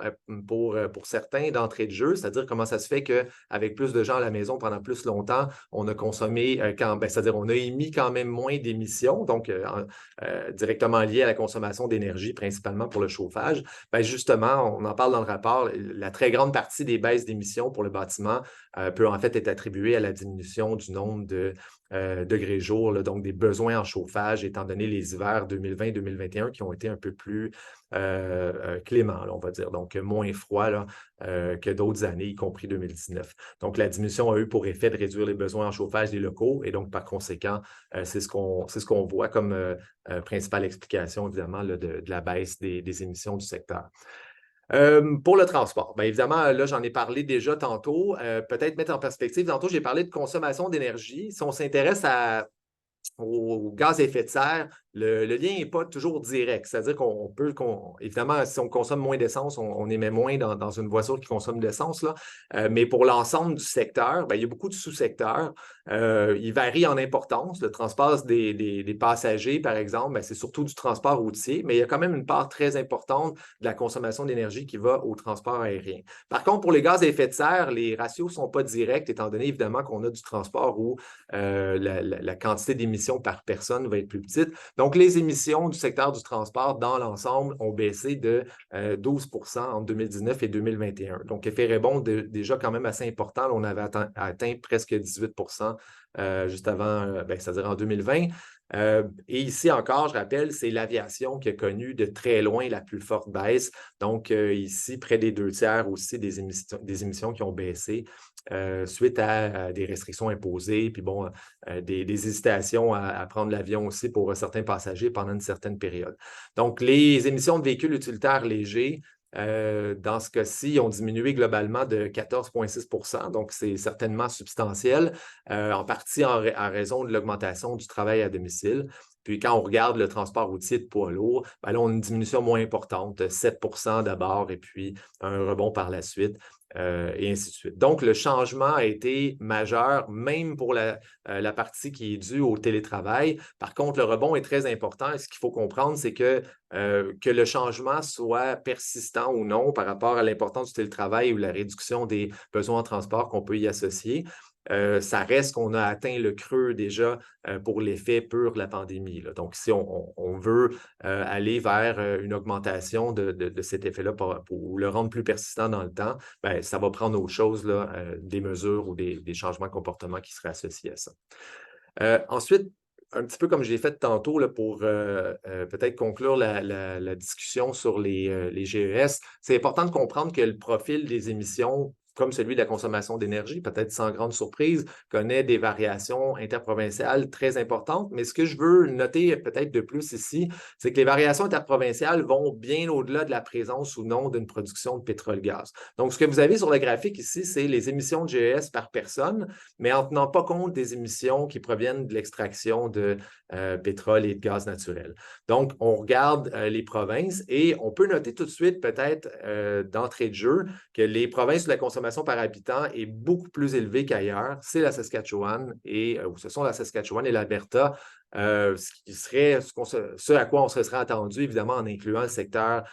pour certains d'entrée de jeu, c'est-à-dire comment ça se fait qu'avec plus de gens à la maison pendant plus longtemps, on a consommé, c'est-à-dire on a émis quand même moins d'émissions, donc directement liées à la consommation d'énergie, principalement pour le chauffage. Bien, justement, on en parle dans le rapport, la très grande partie des baisses d'émissions pour le bâtiment peut en fait être attribuée à la diminution du nombre de degrés jour, là, donc des besoins en chauffage, étant donné les hivers 2020-2021 qui ont été un peu plus cléments, là, on va dire, donc moins froids là, que d'autres années, y compris 2019. Donc, la diminution a eu pour effet de réduire les besoins en chauffage des locaux et donc, par conséquent, c'est ce qu'on voit comme principale explication, évidemment, là, de la baisse des émissions du secteur. Pour le transport, bien évidemment, là, j'en ai parlé déjà tantôt. Peut-être mettre en perspective, tantôt, j'ai parlé de consommation d'énergie. Si on s'intéresse au gaz à effet de serre, le lien n'est pas toujours direct. C'est-à-dire évidemment, si on consomme moins d'essence, on émet moins dans une voiture qui consomme de l'essence, là. Mais pour l'ensemble du secteur, bien, il y a beaucoup de sous-secteurs. Il varie en importance. Le transport des passagers, par exemple, bien, c'est surtout du transport routier, mais il y a quand même une part très importante de la consommation d'énergie qui va au transport aérien. Par contre, pour les gaz à effet de serre, les ratios ne sont pas directs, étant donné évidemment qu'on a du transport où la quantité d'émissions par personne va être plus petite. Donc, les émissions du secteur du transport dans l'ensemble ont baissé de 12 % entre 2019 et 2021. Donc, effet rebond déjà quand même assez important. Là, on avait atteint presque 18 % juste avant, c'est-à-dire en 2020. Et ici encore, je rappelle, c'est l'aviation qui a connu de très loin la plus forte baisse. Donc, ici, près des 2 tiers aussi des émissions qui ont baissé suite à des restrictions imposées, puis bon, des hésitations à prendre l'avion aussi pour certains passagers pendant une certaine période. Donc, les émissions de véhicules utilitaires légers, dans ce cas-ci, ont diminué globalement de 14,6 %, donc c'est certainement substantiel, en partie en raison de l'augmentation du travail à domicile. Puis quand on regarde le transport routier de poids lourds, bien là, on a une diminution moins importante, 7 % d'abord, et puis un rebond par la suite. Et ainsi de suite. Donc, le changement a été majeur, même pour la partie qui est due au télétravail. Par contre, le rebond est très important. Et ce qu'il faut comprendre, c'est que le changement soit persistant ou non par rapport à l'importance du télétravail ou la réduction des besoins en transport qu'on peut y associer. Ça reste qu'on a atteint le creux déjà pour l'effet pur de la pandémie, là. Donc, si on veut aller vers une augmentation de cet effet-là pour le rendre plus persistant dans le temps, bien, ça va prendre autre chose, là, des mesures ou des changements de comportement qui seraient associés à ça. Ensuite, un petit peu comme je l'ai fait tantôt là, pour peut-être conclure la discussion sur les GES, c'est important de comprendre que le profil des émissions, comme celui de la consommation d'énergie, peut-être sans grande surprise, connaît des variations interprovinciales très importantes. Mais ce que je veux noter peut-être de plus ici, c'est que les variations interprovinciales vont bien au-delà de la présence ou non d'une production de pétrole-gaz. Donc, ce que vous avez sur le graphique ici, c'est les émissions de GES par personne, mais en tenant pas compte des émissions qui proviennent de l'extraction de pétrole et de gaz naturel. Donc, on regarde les provinces et on peut noter tout de suite, peut-être d'entrée de jeu, que les provinces où la consommation consommation par habitant est beaucoup plus élevée qu'ailleurs, c'est la Saskatchewan ou ce sont la Saskatchewan et l'Alberta, ce qui serait ce à quoi on se serait attendu, évidemment, en incluant le secteur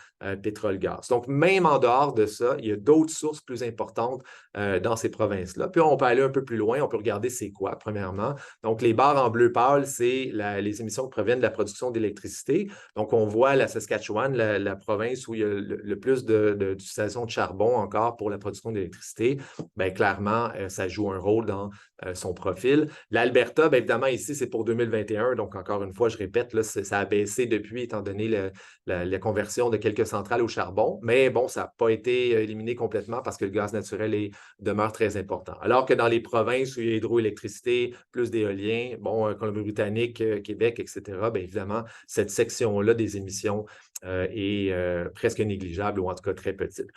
pétrole-gaz. Donc, même en dehors de ça, il y a d'autres sources plus importantes dans ces provinces-là. Puis, on peut aller un peu plus loin, on peut regarder c'est quoi, premièrement. Donc, les barres en bleu pâle, c'est les émissions qui proviennent de la production d'électricité. Donc, on voit la Saskatchewan, la province où il y a le plus d'utilisation de charbon encore pour la production d'électricité. Bien, clairement, ça joue un rôle dans son profil. L'Alberta, bien évidemment, ici, c'est pour 2021. Donc, encore une fois, je répète, là, ça a baissé depuis, étant donné la conversion de quelques centrales au charbon. Mais bon, ça n'a pas été éliminé complètement parce que le gaz naturel demeure très important. Alors que dans les provinces où il y a hydroélectricité, plus d'éolien, bon, Colombie-Britannique, Québec, etc., bien évidemment, cette section-là des émissions est presque négligeable ou en tout cas très petite.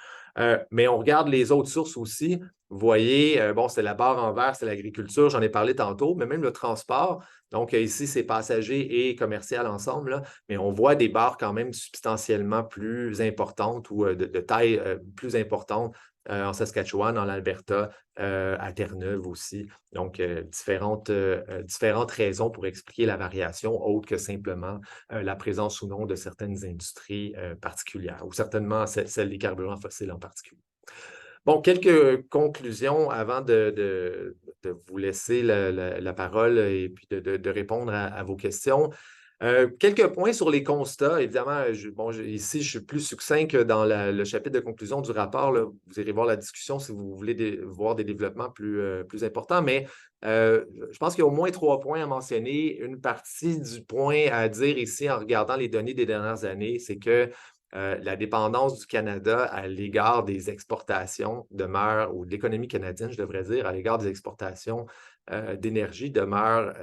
Mais on regarde les autres sources aussi. Vous voyez, bon, c'est la barre en vert, c'est l'agriculture, j'en ai parlé tantôt, mais même le transport. Donc, ici, c'est passager et commercial ensemble, là, mais on voit des barres quand même substantiellement plus importantes ou de taille plus importante en Saskatchewan, en Alberta, à Terre-Neuve aussi. Donc, différentes raisons pour expliquer la variation, autre que simplement la présence ou non de certaines industries particulières, ou certainement celle des carburants fossiles en particulier. Bon, quelques conclusions avant de vous laisser la parole et puis de répondre à vos questions. Quelques points sur les constats. Évidemment, ici, je suis plus succinct que dans le chapitre de conclusion du rapport, là. Vous irez voir la discussion si vous voulez voir des développements plus importants, mais je pense qu'il y a au moins 3 points à mentionner. Une partie du point à dire ici en regardant les données des dernières années, c'est que la dépendance du Canada à l'égard des exportations demeure, ou de l'économie canadienne, je devrais dire, à l'égard des exportations d'énergie demeure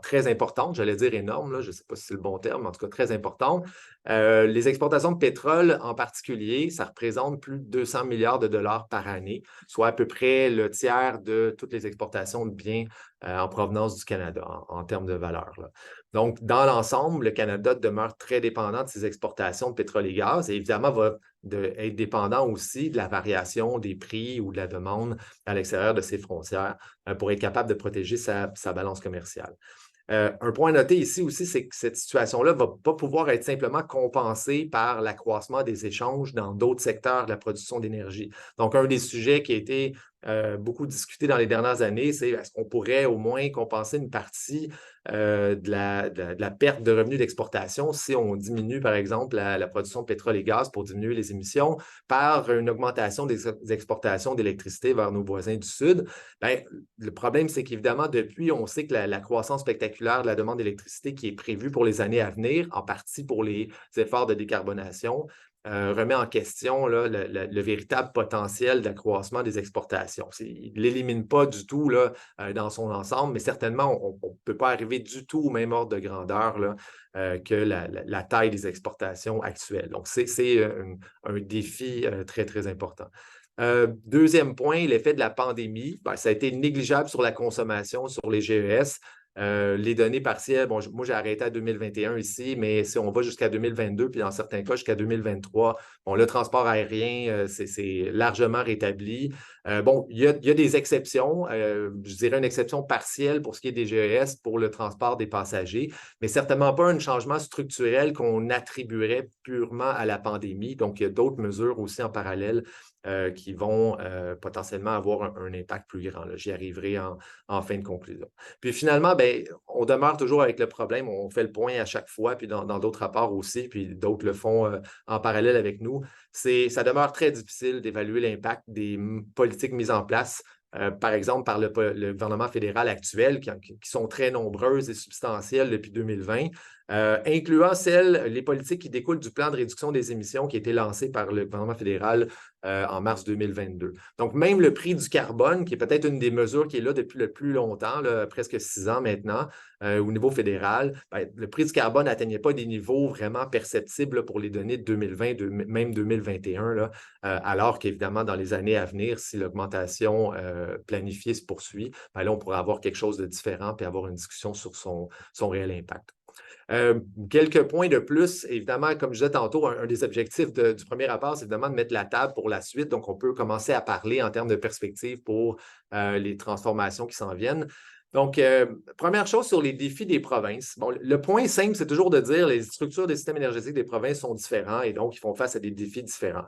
très importante, j'allais dire énorme, là, je ne sais pas si c'est le bon terme, mais en tout cas très importante. Les exportations de pétrole en particulier, ça représente plus de 200 milliards de dollars par année, soit à peu près le tiers de toutes les exportations de biens en provenance du Canada en termes de valeur, là. Donc, dans l'ensemble, le Canada demeure très dépendant de ses exportations de pétrole et gaz et évidemment va être dépendant aussi de la variation des prix ou de la demande à l'extérieur de ses frontières pour être capable de protéger sa balance commerciale. Un point à noter ici aussi, c'est que cette situation-là ne va pas pouvoir être simplement compensée par l'accroissement des échanges dans d'autres secteurs de la production d'énergie. Donc, un des sujets qui a été beaucoup discuté dans les dernières années, c'est est-ce qu'on pourrait au moins compenser une partie de la perte de revenus d'exportation si on diminue, par exemple, la production de pétrole et gaz pour diminuer les émissions par une augmentation des exportations d'électricité vers nos voisins du Sud. Bien, le problème, c'est qu'évidemment, depuis, on sait que la croissance spectaculaire de la demande d'électricité qui est prévue pour les années à venir, en partie pour les efforts de décarbonation, remet en question là, le véritable potentiel d'accroissement des exportations. Il ne l'élimine pas du tout là, dans son ensemble, mais certainement, on ne peut pas arriver du tout au même ordre de grandeur là, que la taille des exportations actuelles. Donc, c'est un défi très, très important. Deuxième point, l'effet de la pandémie. Bien, ça a été négligeable sur la consommation, sur les GES. Les données partielles, bon, moi j'ai arrêté à 2021 ici, mais si on va jusqu'à 2022, puis dans certains cas jusqu'à 2023, bon, le transport aérien, c'est largement rétabli. Bon, il y a des exceptions, je dirais une exception partielle pour ce qui est des GES pour le transport des passagers, mais certainement pas un changement structurel qu'on attribuerait purement à la pandémie. Donc, il y a d'autres mesures aussi en parallèle qui vont potentiellement avoir un impact plus grand. J'y arriverai en fin de conclusion. Puis finalement, bien, on demeure toujours avec le problème, on fait le point à chaque fois, puis dans d'autres rapports aussi, puis d'autres le font en parallèle avec nous. Ça demeure très difficile d'évaluer l'impact des politiques mises en place, par exemple par le gouvernement fédéral actuel, qui sont très nombreuses et substantielles depuis 2020. Incluant les politiques qui découlent du plan de réduction des émissions qui a été lancé par le gouvernement fédéral en mars 2022. Donc, même le prix du carbone, qui est peut-être une des mesures qui est là depuis le plus longtemps, là, presque 6 ans maintenant, au niveau fédéral, bien, le prix du carbone n'atteignait pas des niveaux vraiment perceptibles là, pour les données de 2020, même 2021, là, alors qu'évidemment, dans les années à venir, si l'augmentation planifiée se poursuit, bien, là, on pourrait avoir quelque chose de différent et avoir une discussion sur son réel impact. Quelques points de plus, évidemment, comme je disais tantôt, un des objectifs du premier rapport, c'est évidemment de mettre la table pour la suite. Donc, on peut commencer à parler en termes de perspective pour les transformations qui s'en viennent. Donc, première chose sur les défis des provinces. Bon, le point simple, c'est toujours de dire que les structures des systèmes énergétiques des provinces sont différents et donc ils font face à des défis différents.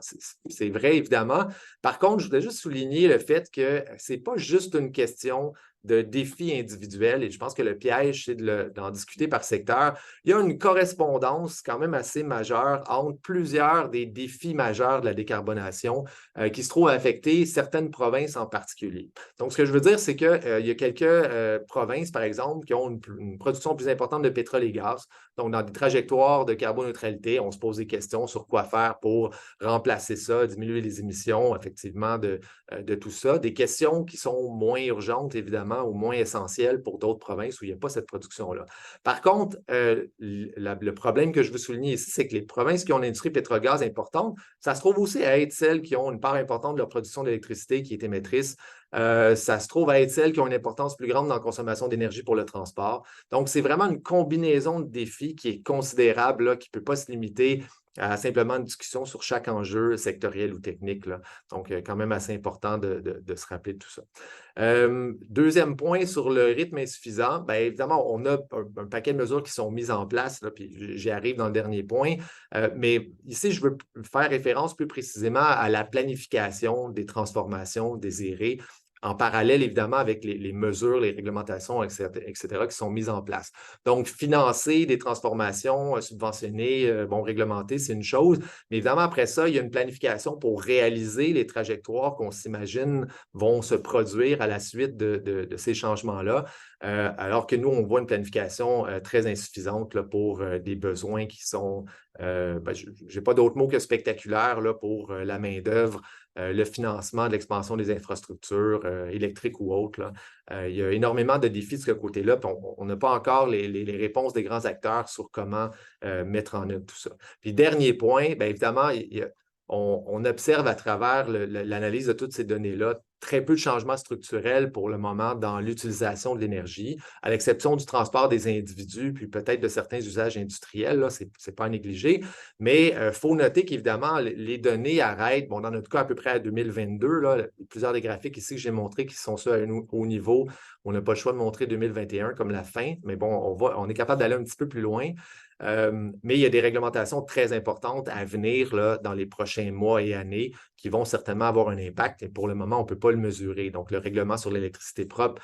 C'est vrai, évidemment. Par contre, je voudrais juste souligner le fait que ce n'est pas juste une question de défis individuels et je pense que le piège, c'est d'en discuter par secteur. Il y a une correspondance quand même assez majeure entre plusieurs des défis majeurs de la décarbonation qui se trouvent à affecter certaines provinces en particulier. Donc, ce que je veux dire, c'est qu'il y a quelques provinces, par exemple, qui ont une production plus importante de pétrole et gaz. Donc, dans des trajectoires de carboneutralité, on se pose des questions sur quoi faire pour remplacer ça, diminuer les émissions, effectivement, de tout ça. Des questions qui sont moins urgentes, évidemment, ou moins essentielles pour d'autres provinces où il n'y a pas cette production-là. Par contre, le problème que je veux souligner ici, c'est que les provinces qui ont une industrie pétrole-gaz importante, ça se trouve aussi à être celles qui ont une part importante de leur production d'électricité qui est émettrice. Ça se trouve à être celles qui ont une importance plus grande dans la consommation d'énergie pour le transport. Donc, c'est vraiment une combinaison de défis qui est considérable, là, qui ne peut pas se limiter à simplement une discussion sur chaque enjeu sectoriel ou technique, là. Donc, quand même assez important de se rappeler de tout ça. Deuxième point sur le rythme insuffisant, bien évidemment, on a un paquet de mesures qui sont mises en place, là, puis j'y arrive dans le dernier point. Mais ici, je veux faire référence plus précisément à la planification des transformations désirées en parallèle, évidemment, avec les mesures, les réglementations, etc., qui sont mises en place. Donc, financer des transformations, subventionner, réglementer, c'est une chose. Mais évidemment, après ça, il y a une planification pour réaliser les trajectoires qu'on s'imagine vont se produire à la suite de ces changements-là. Alors que nous, on voit une planification très insuffisante là, pour des besoins qui sont, je n'ai pas d'autre mot que spectaculaire là, pour la main-d'œuvre, le financement de l'expansion des infrastructures électriques ou autres. Là. Il y a énormément de défis de ce côté-là, puis on n'a pas encore les réponses des grands acteurs sur comment mettre en œuvre tout ça. Puis dernier point, bien évidemment, on observe à travers l'analyse de toutes ces données-là très peu de changements structurels pour le moment dans l'utilisation de l'énergie, à l'exception du transport des individus, puis peut-être de certains usages industriels, ce n'est pas à négliger. Mais il faut noter qu'évidemment, les données arrêtent, bon, dans notre cas, à peu près à 2022, là, plusieurs des graphiques ici que j'ai montrés qui sont ça à un haut niveau, on n'a pas le choix de montrer 2021 comme la fin, mais bon, on est capable d'aller un petit peu plus loin. Mais il y a des réglementations très importantes à venir là, dans les prochains mois et années qui vont certainement avoir un impact. Et pour le moment, on ne peut pas le mesurer. Donc, le règlement sur l'électricité propre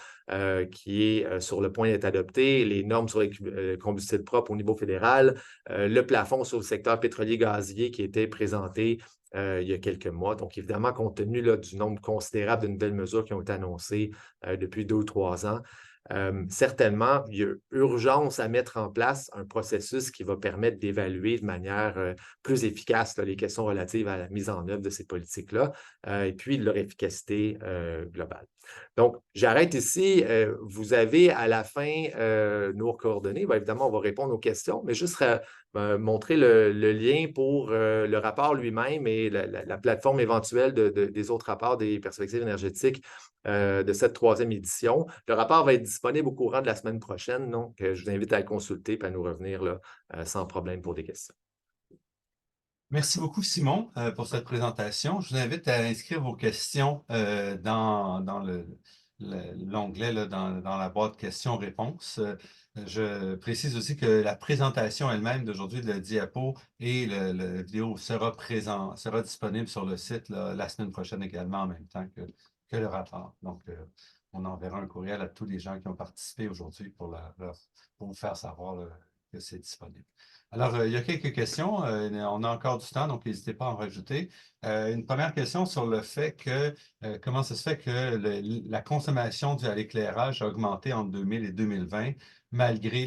qui est sur le point d'être adopté, les normes sur les combustibles propres au niveau fédéral, le plafond sur le secteur pétrolier-gazier qui a été présenté il y a quelques mois. Donc, évidemment, compte tenu là, du nombre considérable de nouvelles mesures qui ont été annoncées depuis 2 ou 3 ans, certainement, il y a urgence à mettre en place un processus qui va permettre d'évaluer de manière plus efficace là, les questions relatives à la mise en œuvre de ces politiques-là et puis de leur efficacité globale. Donc, j'arrête ici. Vous avez à la fin nos coordonnées. Bien, évidemment, on va répondre aux questions, mais juste montrer le lien pour le rapport lui-même et la plateforme éventuelle des autres rapports des perspectives énergétiques de cette 3e édition. Le rapport va être disponible au courant de la semaine prochaine, donc je vous invite à le consulter et à nous revenir là, sans problème pour des questions. Merci beaucoup, Simon, pour cette présentation. Je vous invite à inscrire vos questions dans l'onglet, dans la boîte questions-réponses. Je précise aussi que la présentation elle-même d'aujourd'hui, le diapo et la vidéo sera disponible sur le site là, la semaine prochaine également en même temps que le rapport. Donc, on enverra un courriel à tous les gens qui ont participé aujourd'hui pour vous faire savoir que c'est disponible. Alors, il y a quelques questions. On a encore du temps, donc n'hésitez pas à en rajouter. Une première question sur le fait que comment ça se fait que la consommation due à l'éclairage a augmenté entre 2000 et 2020 malgré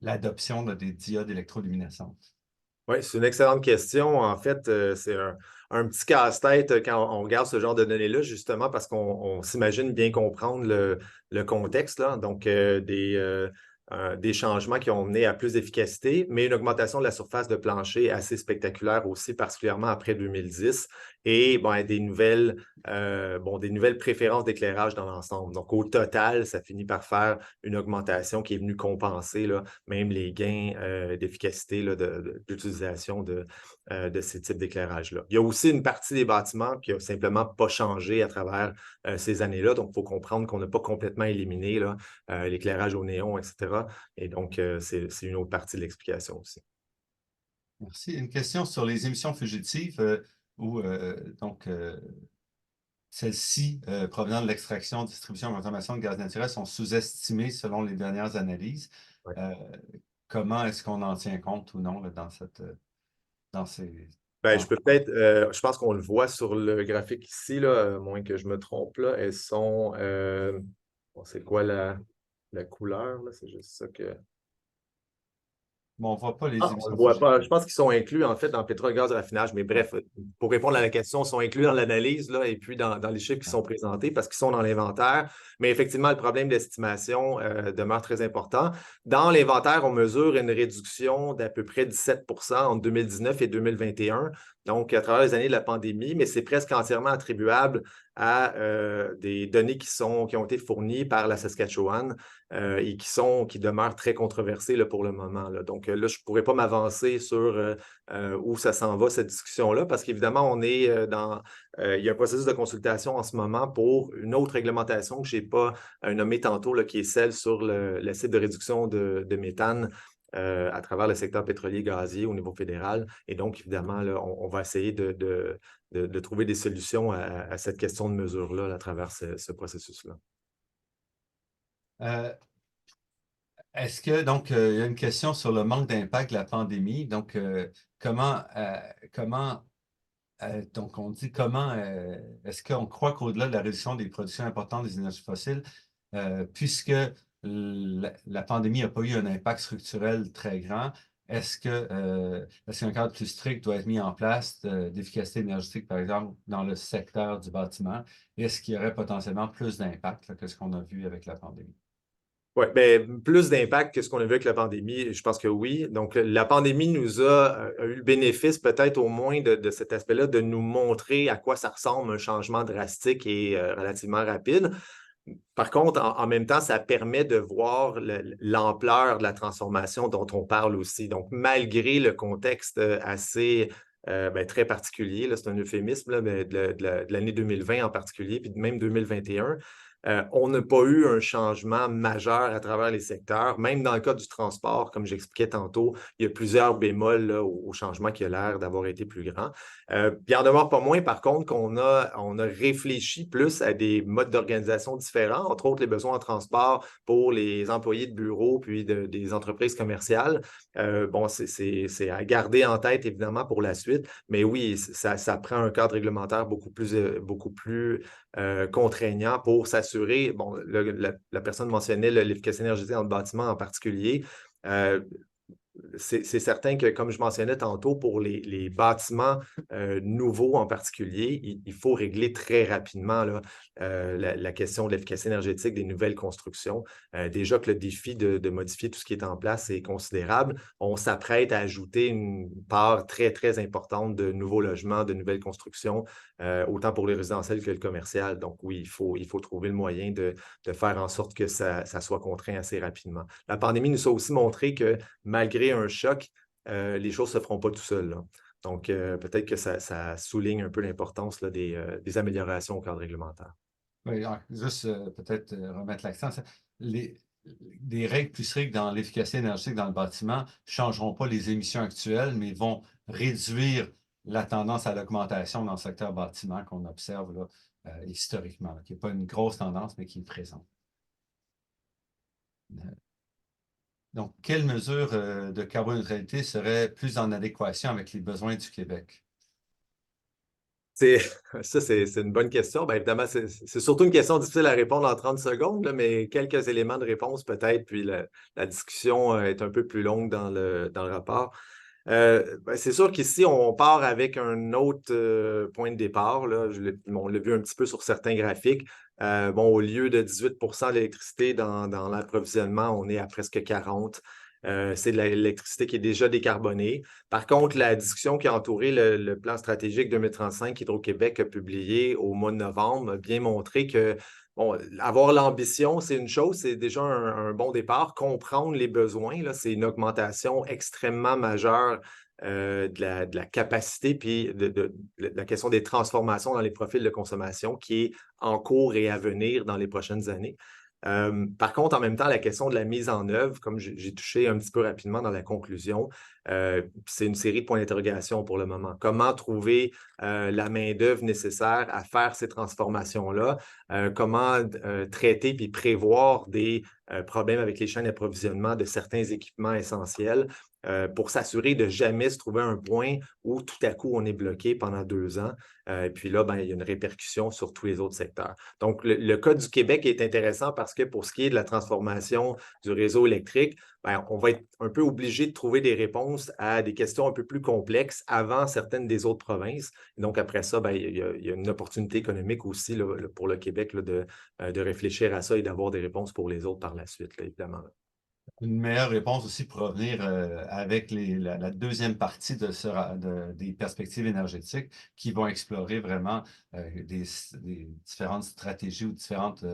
l'adoption des diodes électroluminescentes? Oui, c'est une excellente question. En fait, c'est un petit casse-tête quand on regarde ce genre de données-là, justement parce qu'on s'imagine bien comprendre le contexte. Là. Donc, des changements qui ont mené à plus d'efficacité, mais une augmentation de la surface de plancher assez spectaculaire aussi, particulièrement après 2010, et bon, des nouvelles préférences d'éclairage dans l'ensemble. Donc, au total, ça finit par faire une augmentation qui est venue compenser là, même les gains d'efficacité d'utilisation de ces types d'éclairage-là. Il y a aussi une partie des bâtiments qui n'a simplement pas changé à travers ces années-là. Donc, il faut comprendre qu'on n'a pas complètement éliminé là, l'éclairage au néon, etc. Et donc, c'est une autre partie de l'explication aussi. Merci. Une question sur les émissions fugitives où celles-ci, provenant de l'extraction, distribution et consommation de gaz naturel, sont sous-estimées selon les dernières analyses. Ouais. Comment est-ce qu'on en tient compte ou non là, dans ces... Ben, dans- je peux peut-être, je pense qu'on le voit sur le graphique ici, là, à moins que je me trompe, là. Elles sont, bon, c'est quoi la couleur, là? C'est juste ça que... Bon, on ne voit pas les Ah, on ne émissions le voit pas. Je fugitives. pense qu'ils sont inclus, en fait, dans le pétrole, gaz et raffinage. Mais Ouais, bref, pour répondre à la question, ils sont inclus dans l'analyse, là, et puis dans les chiffres qui ouais. sont présentés parce qu'ils sont dans l'inventaire. Mais effectivement, le problème d'estimation demeure très important. Dans l'inventaire, on mesure une réduction d'à peu près 17 entre 2019 et 2021, donc à travers les années de la pandémie, mais c'est presque entièrement attribuable à des données qui ont été fournies par la Saskatchewan et qui demeurent très controversées là, pour le moment. Là. Donc là, je ne pourrais pas m'avancer sur où ça s'en va, cette discussion-là, parce qu'évidemment, on est il y a un processus de consultation en ce moment pour une autre réglementation que je n'ai pas nommée tantôt, là, qui est celle sur le site de réduction de méthane à travers le secteur pétrolier gazier au niveau fédéral. Et donc, évidemment, là, on va essayer de trouver des solutions à cette question de mesure-là là, à travers ce processus-là. Est-ce que, donc, il y a une question sur le manque d'impact de la pandémie. Donc, donc, on dit est-ce qu'on croit qu'au-delà de la réduction des productions importantes des énergies fossiles, puisque la pandémie n'a pas eu un impact structurel très grand, est-ce qu'un cadre plus strict doit être mis en place d'efficacité énergétique, par exemple, dans le secteur du bâtiment? Est-ce qu'il y aurait potentiellement plus d'impact là, que ce qu'on a vu avec la pandémie? Oui, ben, plus d'impact que ce qu'on a vu avec la pandémie, je pense que oui. Donc, la pandémie a eu le bénéfice peut-être au moins de cet aspect-là, de nous montrer à quoi ça ressemble un changement drastique et relativement rapide. Par contre, en même temps, ça permet de voir l'ampleur de la transformation dont on parle aussi. Donc, malgré le contexte assez très particulier, c'est un euphémisme, là, mais de l'année 2020 en particulier, puis même 2021, on n'a pas eu un changement majeur à travers les secteurs. Même dans le cas du transport, comme j'expliquais tantôt, il y a plusieurs bémols là, au changement qui a l'air d'avoir été plus grand. Puis il n'en demeure pas moins, par contre, on a réfléchi plus à des modes d'organisation différents, entre autres les besoins en transport pour les employés de bureau puis des entreprises commerciales. Bon, c'est à garder en tête, évidemment, pour la suite, mais oui, ça prend un cadre réglementaire beaucoup plus contraignant pour s'assurer, bon, la personne mentionnait l'efficacité énergétique dans le bâtiment en particulier. C'est certain que, comme je mentionnais tantôt, pour les bâtiments nouveaux en particulier, il faut régler très rapidement là, la question de l'efficacité énergétique des nouvelles constructions. Déjà que le défi de modifier tout ce qui est en place est considérable, on s'apprête à ajouter une part très, très importante de nouveaux logements, de nouvelles constructions, autant pour les résidentiels que le commercial. Donc oui, il faut trouver le moyen de faire en sorte que ça soit contraint assez rapidement. La pandémie nous a aussi montré que malgré un choc, les choses ne se feront pas tout seuls. Là. Donc, peut-être que ça souligne un peu l'importance des améliorations au cadre réglementaire. Oui, juste peut-être remettre l'accent. Des règles plus strictes dans l'efficacité énergétique dans le bâtiment ne changeront pas les émissions actuelles, mais vont réduire la tendance à l'augmentation dans le secteur bâtiment qu'on observe là, historiquement, là, qui n'est pas une grosse tendance, mais qui est présente. Donc, quelles mesures de carboneutralité seraient plus en adéquation avec les besoins du Québec? C'est une bonne question. Bien, évidemment, c'est surtout une question difficile à répondre en 30 secondes, là, mais quelques éléments de réponse peut-être, puis la discussion est un peu plus longue dans le rapport. C'est sûr qu'ici, on part avec un autre point de départ. Là. On l'a vu un petit peu sur certains graphiques. Au lieu de 18 d'électricité dans l'approvisionnement, on est à presque 40. C'est de l'électricité qui est déjà décarbonée. Par contre, la discussion qui a entouré le plan stratégique 2035 qu'Hydro-Québec a publié au mois de novembre a bien montré que avoir l'ambition, c'est une chose, c'est déjà un bon départ. Comprendre les besoins, là, c'est une augmentation extrêmement majeure de la capacité, puis de la question des transformations dans les profils de consommation qui est en cours et à venir dans les prochaines années. Par contre, en même temps, la question de la mise en œuvre, comme j'ai touché un petit peu rapidement dans la conclusion, c'est une série de points d'interrogation pour le moment. Comment trouver la main-d'œuvre nécessaire à faire ces transformations-là? Comment traiter puis prévoir des problèmes avec les chaînes d'approvisionnement de certains équipements essentiels pour s'assurer de jamais se trouver à un point où tout à coup on est bloqué pendant 2 ans. Et puis là, il y a une répercussion sur tous les autres secteurs. Donc, le cas du Québec est intéressant parce que pour ce qui est de la transformation du réseau électrique, on va être un peu obligé de trouver des réponses à des questions un peu plus complexes avant certaines des autres provinces. Et donc, après ça, il y a une opportunité économique aussi là, pour le Québec là, de réfléchir à ça et d'avoir des réponses pour les autres par la suite, là, évidemment. Une meilleure réponse aussi pour revenir avec la deuxième partie des perspectives énergétiques qui vont explorer vraiment des différentes stratégies ou différentes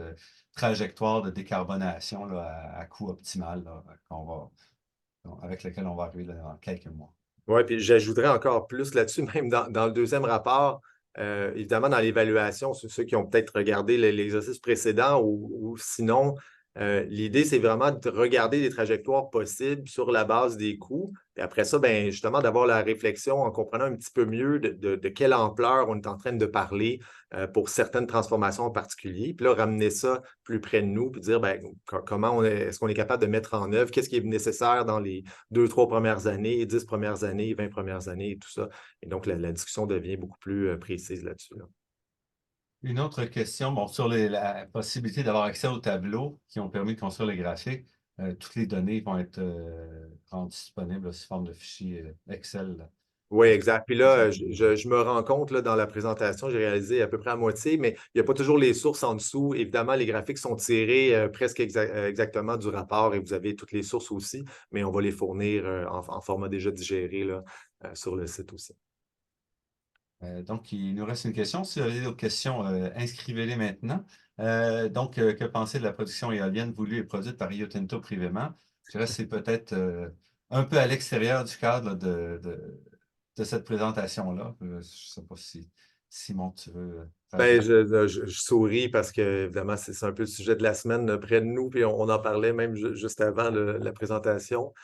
trajectoires de décarbonation là, à coût optimal là, avec lesquelles on va arriver là, dans quelques mois. Oui, puis j'ajouterais encore plus là-dessus, même dans le deuxième rapport, évidemment, dans l'évaluation, ceux qui ont peut-être regardé l'exercice précédent ou sinon, l'idée, c'est vraiment de regarder des trajectoires possibles sur la base des coûts. Et après ça, justement, d'avoir la réflexion en comprenant un petit peu mieux de quelle ampleur on est en train de parler pour certaines transformations en particulier. Puis là, ramener ça plus près de nous, puis dire comment est-ce qu'on est capable de mettre en œuvre, qu'est-ce qui est nécessaire dans les 2, 3 premières années, 10 premières années, 20 premières années et tout ça. Et donc, la discussion devient beaucoup plus précise là-dessus. Là. Une autre question, sur la possibilité d'avoir accès aux tableaux qui ont permis de construire les graphiques. Toutes les données vont être rendues disponibles sous forme de fichiers Excel là, Oui, pour exact. Puis les là, utiliser. je me rends compte là, dans la présentation, j'ai réalisé à peu près à moitié, mais il n'y a pas toujours les sources en dessous. Évidemment, les graphiques sont tirés presque exactement du rapport et vous avez toutes les sources aussi, mais on va les fournir en format déjà digéré là, sur le site aussi. Donc, il nous reste une question. Si vous avez d'autres questions, inscrivez-les maintenant. Que penser de la production éolienne voulue et produite par Rio Tinto privément? Je dirais que c'est peut-être un peu à l'extérieur du cadre de cette présentation-là. Je ne sais pas si Simon, tu veux rajouter. Je souris parce que, évidemment, c'est un peu le sujet de la semaine près de nous, puis on en parlait même juste avant la présentation.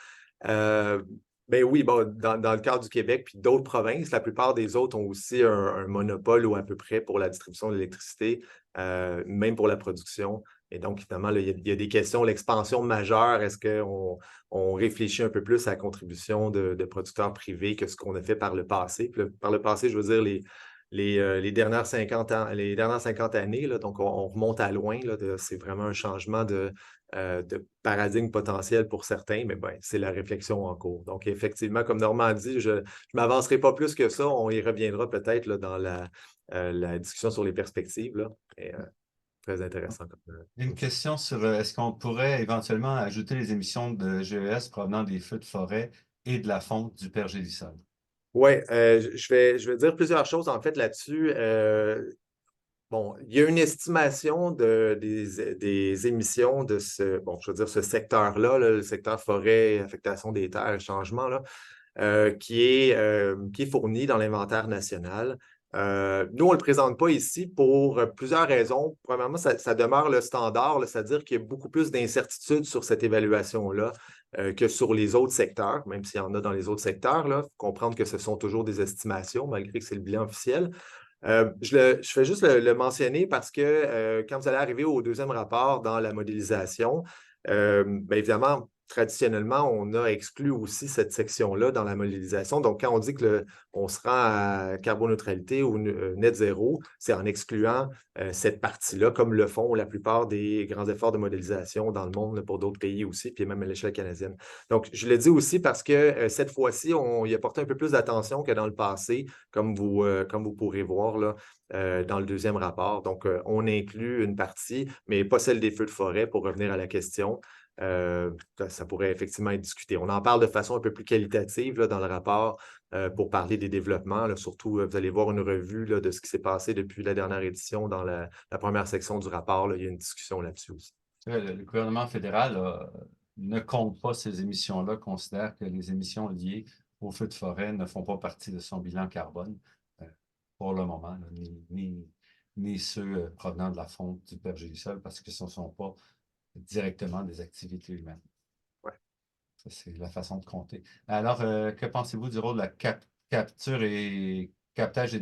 Euh, oui, dans le cadre du Québec puis d'autres provinces, la plupart des autres ont aussi un monopole ou à peu près pour la distribution de l'électricité, même pour la production. Et donc, évidemment, là, il y a des questions. L'expansion majeure, est-ce qu'on réfléchit un peu plus à la contribution de producteurs privés que ce qu'on a fait par le passé? Puis par le passé, je veux dire les dernières 50 ans, les dernières 50 années, là, donc on remonte à loin. C'est vraiment un changement de paradigme potentiel pour certains, mais c'est la réflexion en cours. Donc, effectivement, comme Normand dit, je ne m'avancerai pas plus que ça. On y reviendra peut-être dans la discussion sur les perspectives. Là. Et, très intéressant. Une question sur est-ce qu'on pourrait éventuellement ajouter les émissions de GES provenant des feux de forêt et de la fonte du pergélisol? Oui, je vais dire plusieurs choses en fait là-dessus. Il y a une estimation des émissions de ce secteur-là, là, le secteur forêt, affectation des terres, changement, là, qui est fourni dans l'inventaire national. Nous, on ne le présente pas ici pour plusieurs raisons. Premièrement, ça demeure le standard, c'est-à-dire qu'il y a beaucoup plus d'incertitudes sur cette évaluation-là que sur les autres secteurs, même s'il y en a dans les autres secteurs. Il faut comprendre que ce sont toujours des estimations, malgré que c'est le bilan officiel. Je fais juste le mentionner parce que quand vous allez arriver au deuxième rapport dans la modélisation, évidemment, traditionnellement, on a exclu aussi cette section-là dans la modélisation. Donc, quand on dit que on sera à carboneutralité ou net zéro, c'est en excluant cette partie-là, comme le font la plupart des grands efforts de modélisation dans le monde, là, pour d'autres pays aussi, puis même à l'échelle canadienne. Donc, je le dis aussi parce que cette fois-ci, on y a porté un peu plus d'attention que dans le passé, comme vous pourrez voir là, dans le deuxième rapport. Donc, on inclut une partie, mais pas celle des feux de forêt, pour revenir à la question. Ça pourrait effectivement être discuté. On en parle de façon un peu plus qualitative là, dans le rapport pour parler des développements. Là, surtout, vous allez voir une revue là, de ce qui s'est passé depuis la dernière édition dans la première section du rapport. Là, il y a une discussion là-dessus aussi. Le gouvernement fédéral ne compte pas ces émissions-là, considère que les émissions liées aux feux de forêt ne font pas partie de son bilan carbone euh, pour le moment, là, ni ceux provenant de la fonte du pergélisol, parce que ce ne sont pas directement des activités humaines. Ouais. Ça, c'est la façon de compter. Alors, que pensez-vous du rôle de la capture et captage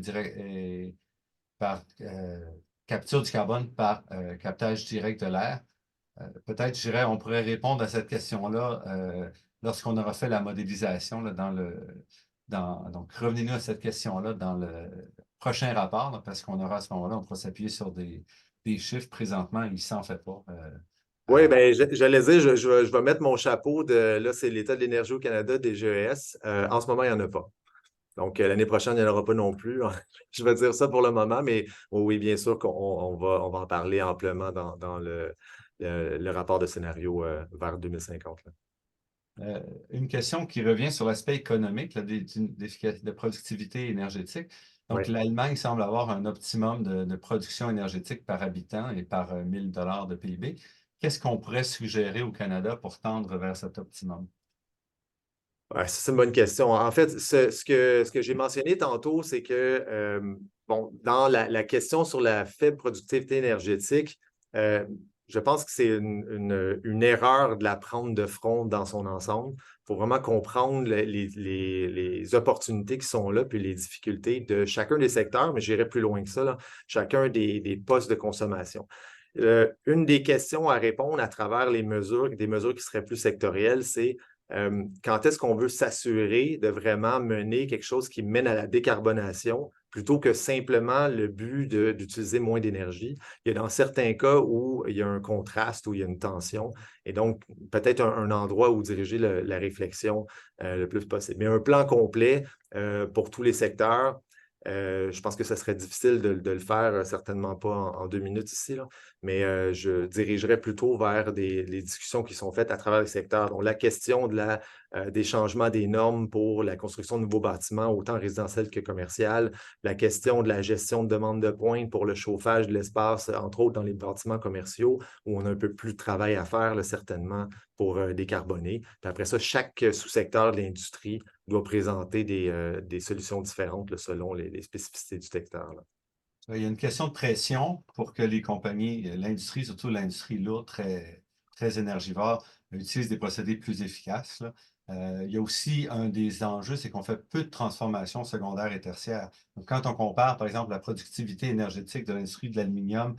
par capture du carbone par captage direct de l'air? Peut-être, je dirais, on pourrait répondre à cette question-là lorsqu'on aura fait la modélisation là, donc, revenez-nous à cette question-là dans le prochain rapport, là, parce qu'on aura à ce moment-là, on pourra s'appuyer sur des chiffres. Présentement, il ne s'en fait pas. Oui, bien, j'allais dire, je vais mettre mon chapeau de, là, c'est l'État de l'énergie au Canada, des GES. En ce moment, il n'y en a pas. Donc, l'année prochaine, il n'y en aura pas non plus. Je vais dire ça pour le moment, mais oui, bien sûr qu'on on va en parler amplement dans le rapport de scénario vers 2050. Là. Une question qui revient sur l'aspect économique là, de productivité énergétique. Donc, Oui. l'Allemagne semble avoir un optimum de production énergétique par habitant et par 1000 dollars de PIB. Qu'est-ce qu'on pourrait suggérer au Canada pour tendre vers cet optimum? Ouais, ça, c'est une bonne question. En fait, ce que j'ai mentionné tantôt, c'est que, bon, dans la question sur la faible productivité énergétique, euh, je pense que c'est une erreur de la prendre de front dans son ensemble. Il faut vraiment comprendre les opportunités qui sont là, puis les difficultés de chacun des secteurs, mais j'irai plus loin que ça, là, chacun des postes de consommation. Une des questions à répondre à travers des mesures qui seraient plus sectorielles, c'est quand est-ce qu'on veut s'assurer de vraiment mener quelque chose qui mène à la décarbonation plutôt que simplement le but d'utiliser moins d'énergie. Il y a dans certains cas où il y a un contraste, où il y a une tension, et donc peut-être un endroit où diriger la réflexion le plus possible. Mais un plan complet pour tous les secteurs, je pense que ça serait difficile de le faire, certainement pas en 2 minutes ici, là, mais je dirigerais plutôt vers les discussions qui sont faites à travers les secteurs. Donc, la question des changements des normes pour la construction de nouveaux bâtiments, autant résidentiels que commerciaux, la question de la gestion de demande de pointe pour le chauffage de l'espace, entre autres dans les bâtiments commerciaux, où on a un peu plus de travail à faire, là, certainement, pour décarboner. Puis après ça, chaque sous-secteur de l'industrie doit présenter des solutions différentes là, selon les spécificités du secteur. Là. Il y a une question de pression pour que les compagnies, l'industrie, surtout l'industrie lourde, très, très énergivore, utilisent des procédés plus efficaces, là. Il y a aussi un des enjeux, c'est qu'on fait peu de transformations secondaires et tertiaires. Donc, quand on compare, par exemple, la productivité énergétique de l'industrie de l'aluminium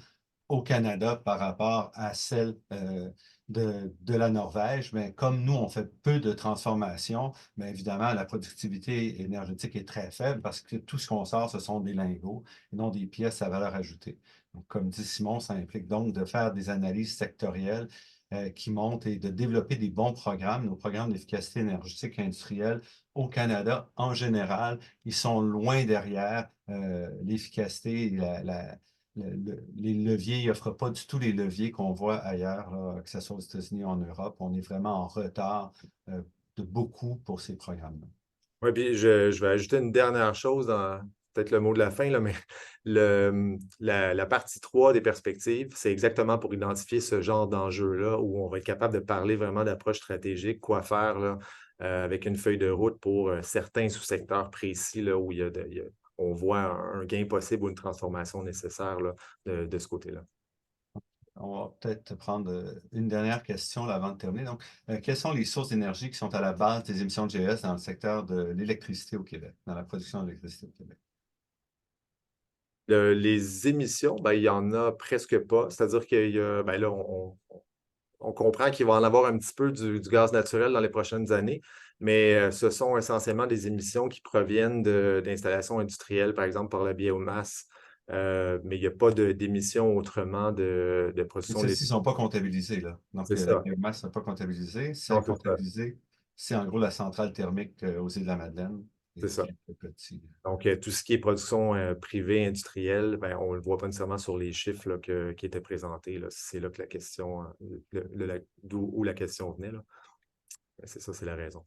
au Canada par rapport à celle de la Norvège, mais comme nous, on fait peu de transformations, mais évidemment, la productivité énergétique est très faible parce que tout ce qu'on sort, ce sont des lingots et non des pièces à valeur ajoutée. Donc, comme dit Simon, ça implique donc de faire des analyses sectorielles qui montent et de développer des bons programmes. Nos programmes d'efficacité énergétique industrielle au Canada, en général, ils sont loin derrière l'efficacité et les leviers, il n'offre pas du tout les leviers qu'on voit ailleurs, là, que ce soit aux États-Unis ou en Europe. On est vraiment en retard de beaucoup pour ces programmes-là. Oui, puis je vais ajouter une dernière chose, peut-être le mot de la fin, là, mais la partie 3 des perspectives, c'est exactement pour identifier ce genre d'enjeu-là où on va être capable de parler vraiment d'approche stratégique, quoi faire là, avec une feuille de route pour certains sous-secteurs précis là, où on voit un gain possible ou une transformation nécessaire là, de ce côté-là. On va peut-être prendre une dernière question là, avant de terminer. Donc, quelles sont les sources d'énergie qui sont à la base des émissions de GES dans le secteur de l'électricité au Québec, dans la production d'électricité au Québec? Les émissions, ben, il n'y en a presque pas. C'est-à-dire qu'il y a, ben là, on comprend qu'il va en avoir un petit peu du gaz naturel dans les prochaines années, mais ce sont essentiellement des émissions qui proviennent d'installations industrielles, par exemple par la biomasse, mais il n'y a pas d'émissions autrement de Mais production celles-ci ne d'électricité. sont pas comptabilisées, là. Donc, C'est la ça. biomasse n'est pas comptabilisée. Non, Celle c'est ça. comptabilisée, c'est en gros la centrale thermique aux îles de la Madeleine C'est et ça. quelques petits. Donc, tout ce qui est production privée, industrielle, ben, on ne le voit pas nécessairement sur les chiffres là, qui étaient présentés. Là. C'est là que la question, d'où la question venait. Là. Ben, c'est ça, c'est la raison.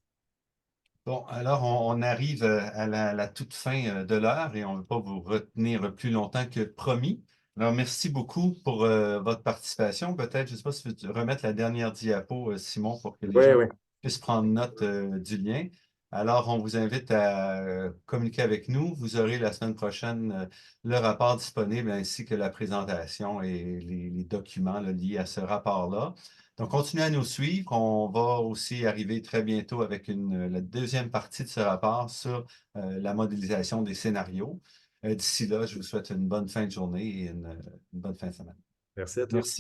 Bon, alors on arrive à la toute fin de l'heure et on ne veut pas vous retenir plus longtemps que promis. Alors, merci beaucoup pour votre participation. Peut-être, je ne sais pas si tu veux remettre la dernière diapo, Simon, pour que les Oui, gens oui. puissent prendre note du lien. Alors, on vous invite à communiquer avec nous. Vous aurez la semaine prochaine le rapport disponible ainsi que la présentation et les documents là, liés à ce rapport-là. Donc, continuez à nous suivre. On va aussi arriver très bientôt avec la deuxième partie de ce rapport sur la modélisation des scénarios. D'ici là, je vous souhaite une bonne fin de journée et une bonne fin de semaine. Merci à tous. Merci.